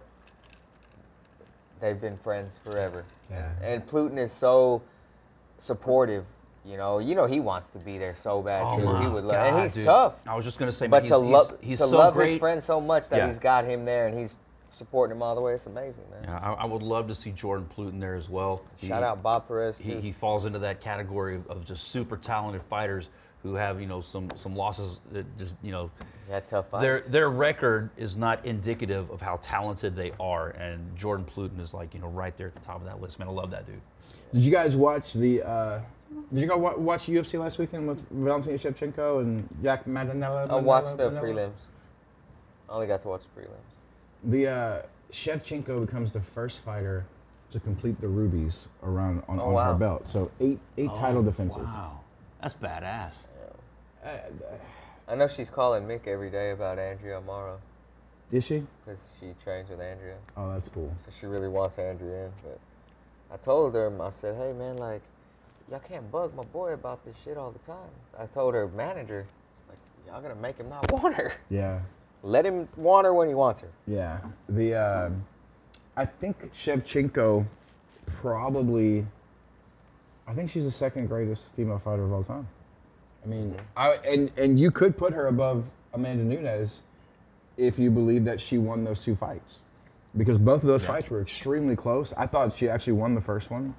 They've been friends forever. Yeah. And Pluton is so supportive. You know he wants to be there so bad Oh too. my He would love, God, and he's dude. tough. I was just gonna say, But man, to love he's to so love great. his friend so much that Yeah. he's got him there and he's supporting him all the way. It's amazing, man. Yeah, I would love to see Jordan Pluton there as well. Shout out Bob Perez too. He falls into that category of just super talented fighters who have some losses that just He had tough fights. their record is not indicative of how talented they are, and Jordan Pluton is like right there at the top of that list. Man, I love that dude. Did you guys watch the? Did you go watch UFC last weekend with Valentina Shevchenko and Jack Madanella? I watched the prelims. I only got to watch the prelims. The Shevchenko becomes the first fighter to complete the rubies on wow. her belt. So eight title defenses. Wow, that's badass. I know she's calling Mick every day about Andrea Amaro Is she? because she trains with Andrea. Oh, that's cool. So she really wants Andrea in. But I told her, I said, hey, man, like, y'all can't bug my boy about this shit all the time. I told her manager, it's like, y'all going to make him not want her. Yeah. Let him want her when he wants her. Yeah. I think Shevchenko probably. I think she's the second greatest female fighter of all time. I mean, and you could put her above Amanda Nunes if you believe that she won those two fights, because both of those fights were extremely close. I thought she actually won the first one.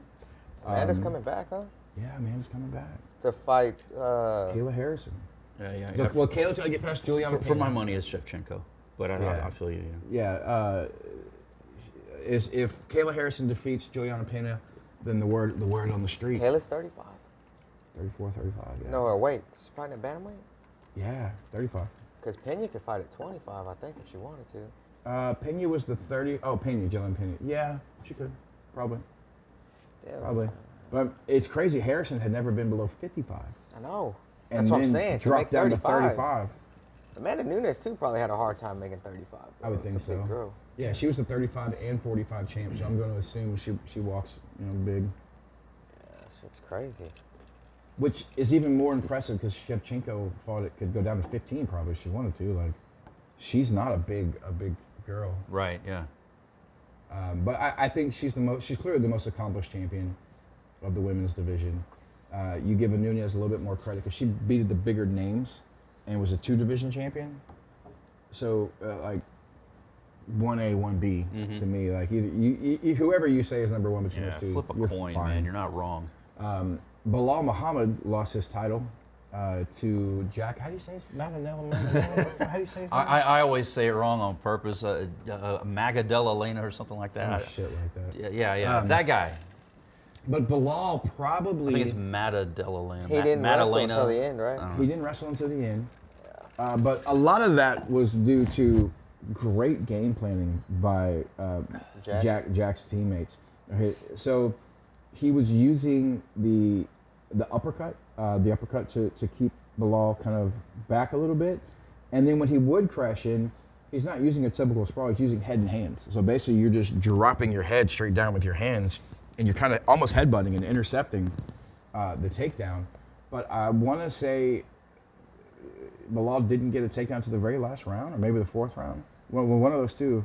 Amanda's coming back, huh? Yeah, Amanda's coming back. To fight. Kayla Harrison. Yeah. Look, well, Kayla's gonna get past Juliana. For my Pena. money, it's Shevchenko, but Yeah. I feel you. Yeah, if Kayla Harrison defeats Juliana Pena, then the word on the street. Kayla's 35. 34, 35, yeah. No, her weight. She's fighting at bantamweight? Yeah, 35. Because Pena could fight at 25, I think, if she wanted to. Pena was the 30. Oh, Pena, Jillian Pena. Yeah, she could. Probably. Yeah, Probably. But it's crazy. Harrison had never been below 55. I know. And That's what then I'm saying. dropped down to 35. Amanda Nunes, too, probably had a hard time making 35. I would It's think a big so. girl. Yeah, she was the 35 and 45 champ, so I'm going to assume she walks, big. Yeah, shit's crazy. Which is even more impressive because Shevchenko thought it could go down to 15 probably if she wanted to. Like, she's not a big girl. Right. Yeah. But I think she's clearly the most accomplished champion of the women's division. You give Nunez a little bit more credit because she beat the bigger names and was a 2-division champion. So, 1A, 1B to me. Like whoever you say is number one between Yeah, those two, flip a you're coin, fine. man. You're not wrong. Bilal Muhammad lost his title to Jack. How do you say his Maganella? How do you say his name? I always say it wrong on purpose. Magadella Lena or something like that. Shit like that. Yeah. That guy. But Bilal I probably think it's Matadella Lena. He didn't wrestle Maddalena. until the end, right? he didn't wrestle until the end. But a lot of that was due to great game planning by Jack's teammates. So he was using the uppercut to keep Bilal kind of back a little bit. And then when he would crash in, he's not using a typical sprawl, he's using head and hands. So basically you're just dropping your head straight down with your hands and you're kind of almost headbutting and intercepting the takedown. But I want to say Bilal didn't get a takedown to the very last round, or maybe the fourth round. Well, one of those two.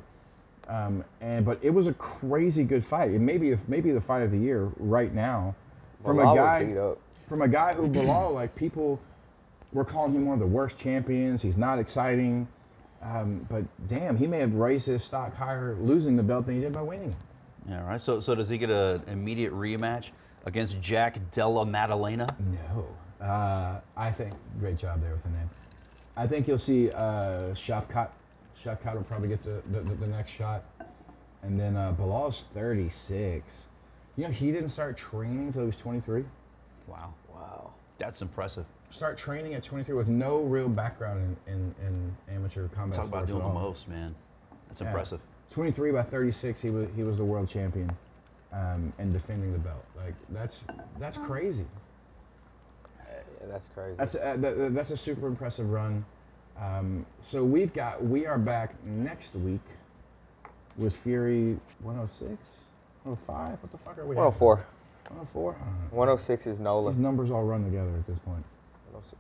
But it was a crazy good fight. It maybe the fight of the year right now, from Bilal a was beat guy up. who Bilal, like, people were calling him one of the worst champions. He's not exciting, but damn, he may have raised his stock higher losing the belt than he did by winning. Yeah, right. So does he get an immediate rematch against Jack Della Maddalena? No, I think great job there with the name. I think you'll see Shavkat. Shavkat will probably get the next shot. And then Bilal's 36. You know, he didn't start training until he was 23. Wow. Wow. That's impressive. Start training at 23 with no real background in amateur combat Talk about sports doing at the all. most, man. That's Yeah. impressive. 23 by 36, he was the world champion and defending the belt. Like, that's crazy. Yeah, that's crazy. That's a super impressive run. So we are back next week with Fury 106, 105. What the fuck are we? 104. 104. 106 is Nola. These numbers all run together at this point.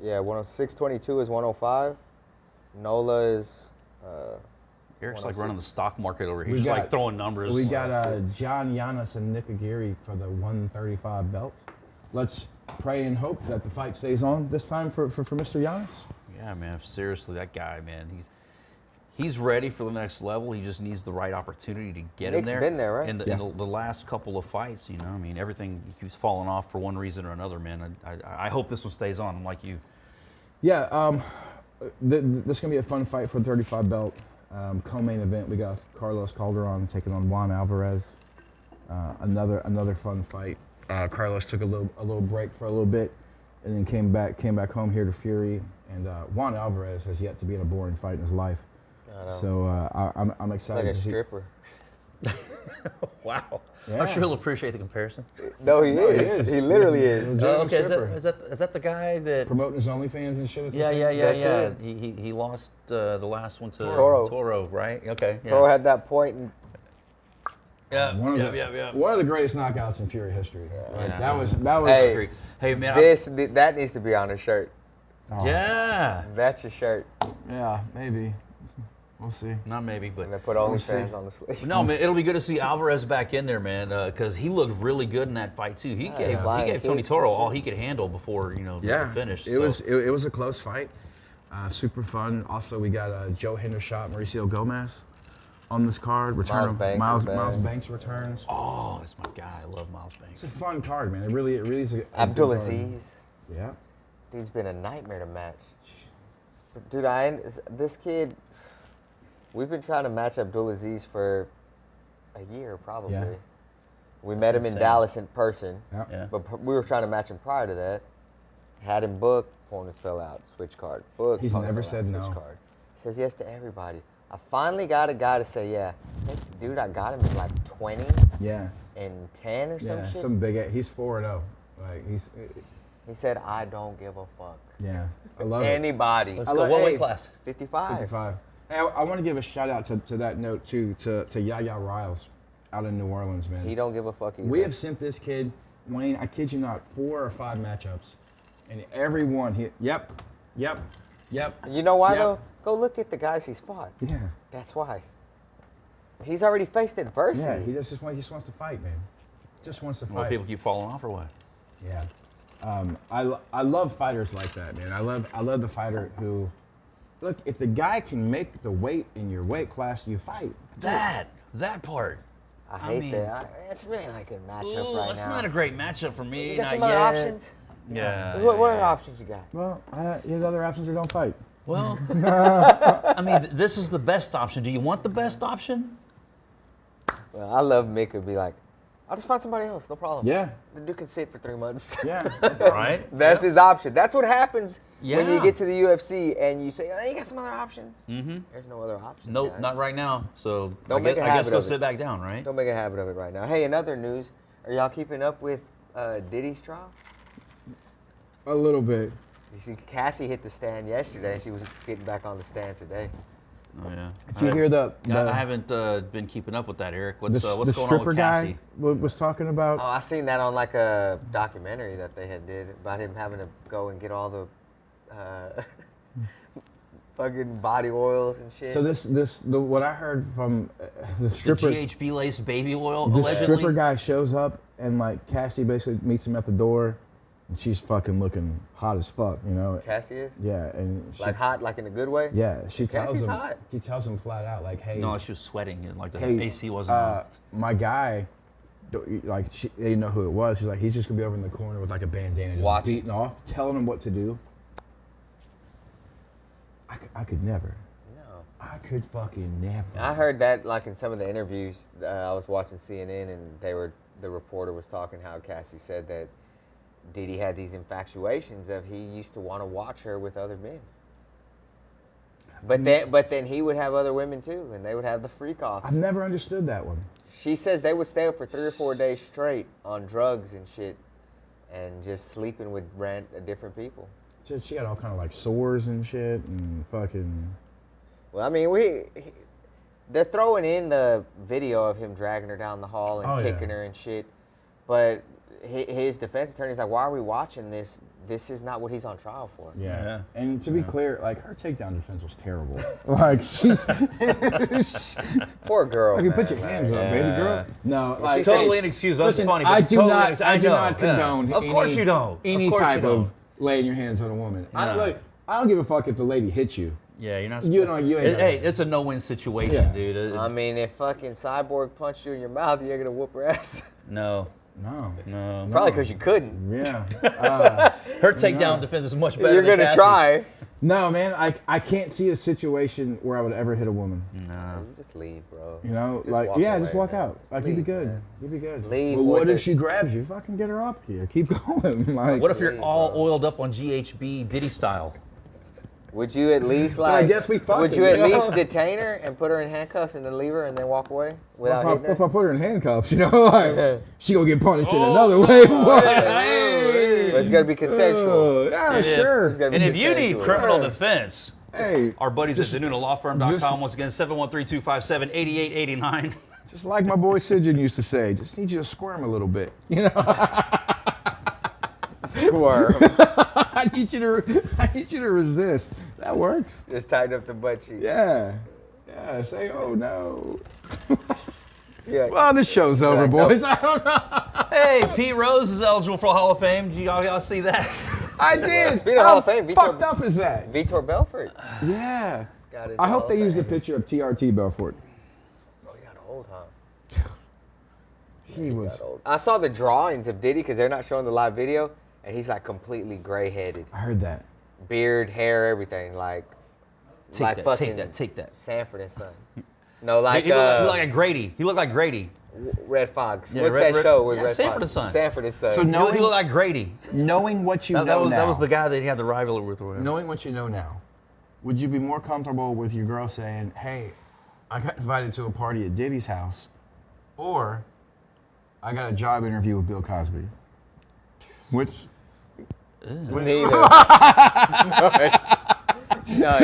Yeah, 106.22 is 105. Nola is. Eric's like 106. running the stock market over here. We He's got- like throwing numbers. We got John Giannis and Nick Aguirre for the 135 belt. Let's pray and hope that the fight stays on this time for Mr. Giannis. Yeah, man. Seriously, that guy, man. He's ready for the next level. He just needs the right opportunity to get Nick's in there. been there, right? In the last couple of fights, you know, I mean, everything keeps falling off for one reason or another, man. I hope this one stays on. I'm like you. Yeah, this is gonna be a fun fight for the 35 belt. Co-main event, we got Carlos Calderon taking on Juan Alvarez. Another fun fight. Carlos took a little break for a little bit, and then came back home here to Fury. And Juan Alvarez has yet to be in a boring fight in his life. I know. So I'm Like excited a to see. stripper. Wow. Yeah. I'm sure he'll appreciate the comparison. No, he he is. is. He literally He's is. a Oh, okay. stripper. Is that the guy that? Promoting his OnlyFans and shit. Yeah. That's it. He lost the last one to Toro. right? Okay. Yeah. Toro had that point and Yeah. One of the greatest knockouts in Fury history. Like, Yeah. that was. Hey, Hey, man. that needs to be on a shirt. Oh, Yeah. That's your shirt. Yeah, maybe. We'll see. Not maybe, but And they put We'll see. OnlyFans on the sleeve. no, man. It'll be good to see Alvarez back in there, man, because he looked really good in that fight too. He gave flying Tony kicks Toro and all shit. he could handle before the Yeah, finish. it was a close fight. Super fun. Also, we got Joe Hendershot, Mauricio Gomez on this card. Miles Banks is back. Miles Banks returns. Oh, that's my guy. I love Miles Banks. It's a fun card, man. It really is a good Abdulaziz. card. Yeah. Dude's been a nightmare to match. Dude, this kid, we've been trying to match Abdulaziz for a year probably. Yeah. We met him in insane. Dallas in person, Yeah. Yeah. but we were trying to match him prior to that. Had him booked, opponents fell out, switch card. Booked, He's opponent never fell out, said switch no. Card. He says yes to everybody. I finally got a guy to say, yeah. I think the dude I got him is like 20 Yeah. and 10 or some Yeah. shit. Some big. He's 4-0. Like He said, I don't give a fuck. Yeah. I love it. Anybody. Let's I go. like- What hey. weight class? 55. 55. Hey, I want to give a shout out to that note too to Yaya Riles out in New Orleans, man. He don't give a fuck either. We have sent this kid, Wayne, I kid you not, 4 or 5 matchups. And every one, yep. You know why Yep. though? Go look at the guys he's fought. Yeah. That's why. He's already faced adversity. Yeah, he just wants to fight, man. Just wants to More fight. people keep falling off or what? Yeah. I love fighters like that, man. I love the fighter who look, if the guy can make the weight in your weight class, you fight. That part. I hate mean, that. It's really not a good matchup Ooh, right it's now. not a great matchup for me. You got not some other yet. options? Yeah. What other options you got? Well, his other options are don't fight. Well, I mean, this is the best option. Do you want the best option? Well, I love Mick would be like, I'll just find somebody else, no problem. Yeah. The dude can sit for 3 months. Yeah. Right? That's his option. That's what happens when you Yeah. get to the UFC and you say, oh, you got some other options. Mm-hmm. There's no other options. Nope, guys. not right now. So Don't I make guess, a I guess habit go of it. sit back down, right? Don't make a habit of it right now. Hey, in other news, are y'all keeping up with Diddy's trial? A little bit. You see, Cassie hit the stand yesterday. She was getting back on the stand today. Oh yeah. Did you hear the I haven't been keeping up with that, Eric. What's the going on stripper with guy Cassie? was talking about? Oh, I seen that on like a documentary that they had did about him having to go and get all the fucking body oils and shit. So what I heard from the The stripper, GHB laced baby oil, the allegedly. stripper guy shows up and like Cassie basically meets him at the door, and she's fucking looking hot as fuck, you know? Cassie is? Yeah, and she, Like hot, like in a good way? yeah, she tells Cassie's him. hot. She tells him flat out like, hey, No, she was sweating. Like the hey, AC wasn't on. my guy, like they didn't know who it was. She's like, he's just gonna be over in the corner with like a bandana, just Watching. beating off, telling him what to do. I could never. No. I could fucking never. I heard that like in some of the interviews. I was watching CNN and the reporter was talking how Cassie said that Diddy had these infatuations of he used to want to watch her with other men. But then he would have other women too, and they would have the freak offs. I've never understood that one. She says they would stay up for 3 or 4 days straight on drugs and shit, and just sleeping with different people. She had all kind of like sores and shit and fucking. Well, I mean, they're throwing in the video of him dragging her down the hall and Oh, yeah. kicking her and shit, but his defense attorney's like, why are we watching this? This is not what he's on trial for. Yeah. And to be clear, like her takedown defense was terrible. Like she's. Poor girl. Like, you put man, your hands like, up, baby girl. No, like Totally hey, inexcusable. That's listen, funny. I but do totally not. inex- I do know, not yeah. condone. Of course any, you don't. Any Of course type you don't. of laying your hands on a woman. No. I don't give a fuck if the lady hits you. Yeah, you're not. You know, you ain't. Hey, it's a no-win situation, Yeah. dude. I mean, if fucking Cyborg punched you in your mouth, you're gonna whoop her ass. No, No. no. Probably because you couldn't. Yeah. Her takedown defense is much better. You're than gonna Cassie's. try. No, man. I can't see a situation where I would ever hit a woman. No. You just leave, bro. You know, Just like walk yeah, away, just walk man. out. Just Like you'd be leave, good. man. You'd be good. Leave But with what if it. she grabs you? Fucking get her off here. Keep going. Like. What if you're Leave, all bro. oiled up on GHB Diddy style? Would you at least I like? guess we fucking, Would you at you know? least detain her and put her in handcuffs and then leave her and then walk away without hitting If her? I put her in handcuffs, you know, like she gonna get punished in Oh, another way. But it's gotta be consensual. Yeah, And if- sure. It's gotta be And if you need consensual. criminal defense, Hey, our buddies at DeNunaLawFirm.com, just- once again, 713-257-8889. just like my boy Sidgen used to say, just need you to squirm a little bit. You know, Squirm. I need you to resist. That works. Just tighten up the butt cheeks. Yeah. Yeah. Say, oh no. Yeah. Well, this show's over, Like, no. boys. I don't know. Hey, Pete Rose is eligible for the Hall of Fame. Did y'all see that? I did. Speaking of Hall of Fame, How fucked up is that? Vitor Belfort. Yeah. Got his I hope Hall they of use the Fame. picture of TRT Belfort. Oh, he got old, huh? He was. Got old. I saw the drawings of Diddy because they're not showing the live video, and he's like completely gray-headed, I heard that. beard, hair, everything, like Take that, fucking take that. Sanford and Son. No, like he looked like Grady. He looked like Grady. Red Fox. Yeah, What's Red- that show with yeah, Red Sanford Fox? and Son. Sanford and Son. So He knowing, looked like Grady. knowing what you That know was now. that was the guy that he had the rivalry with. Or whatever. Knowing what you know now, would you be more comfortable with your girl saying, "Hey, I got invited to a party at Diddy's house," or "I got a job interview with Bill Cosby"? Which? Neither. No.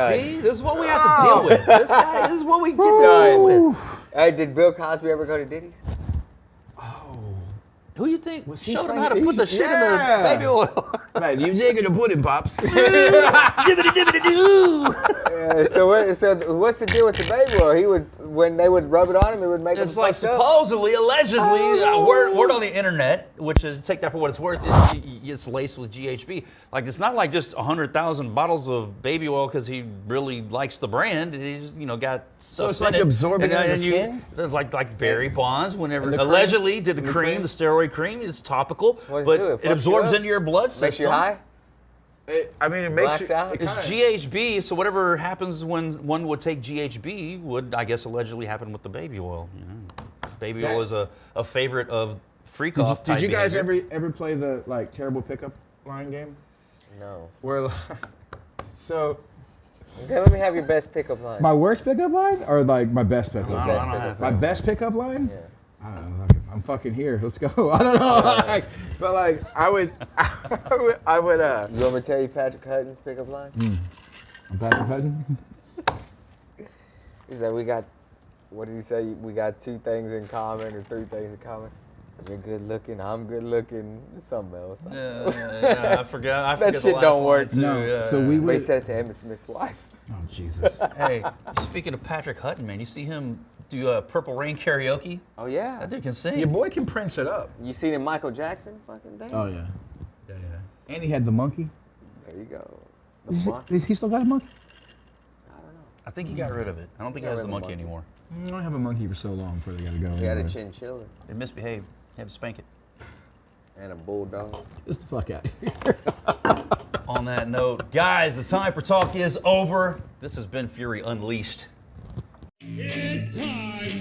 See, this is what we have to deal with. This is what we get to Done. deal with. Hey, did Bill Cosby ever go to Diddy's? Who you think Was he showed him saying- how to put the he's- shit in the yeah. baby oil? Man, you digging the pudding, pops? Dibbity-dibbity-doo. So what's the deal with the baby oil? He would, when they would rub it on him, it would make him It's like fucked up? supposedly, allegedly, Oh. word on the internet, which is take that for what it's worth, it's laced with GHB. Like it's not like just 100,000 bottles of baby oil because he really likes the brand. He's got stuff it's in like it. absorbing into the skin? It's like Barry Bonds. Whenever And the cream? allegedly did the And the cream, cream? the steroid cream, it's topical, What does it but do? It it fucks you absorbs up? into your blood system. Makes you high? It makes Blacks you. out? it It's kinda- GHB, so whatever happens when one would take GHB would, I guess, allegedly happen with the baby oil. Baby oil is a favorite of freak off. Did you guys ever play the like terrible pickup line game? No. Where, so Okay, let me have your best pickup line. my worst pickup line or like my best pickup I line? don't have My best pickup line? Yeah. I don't know. I'm fucking here. Let's go. I don't know. But like I would. You want me to tell you Patrick Hutton's pickup line? I'm Patrick Hutton. He said we got, what did he say? We got 2 things in common or 3 things in common. You're good looking, I'm good looking, something else. Yeah, I forgot. That the shit last don't line, work. too, No. yeah. So we But he would. said it to Emmett Smith's wife. Oh Jesus. Hey, speaking of Patrick Hutton, man, you see him do Purple Rain karaoke? Oh yeah. That dude can sing. Your boy can prince it up. You seen him Michael Jackson fucking dance? Oh yeah. Yeah. And he had the monkey. There you go. The monk. Is he still got a monkey? I don't know. I think he got rid of it. I don't think he Got has rid the of the monkey monkey. anymore. I don't have a monkey for so long before they gotta go. He had a anyway. chinchilla They misbehaved. You have to spank it. and a bulldog. Just the fuck out of here. On that note, guys, the time for talk is over. This has been Fury Unleashed. It's time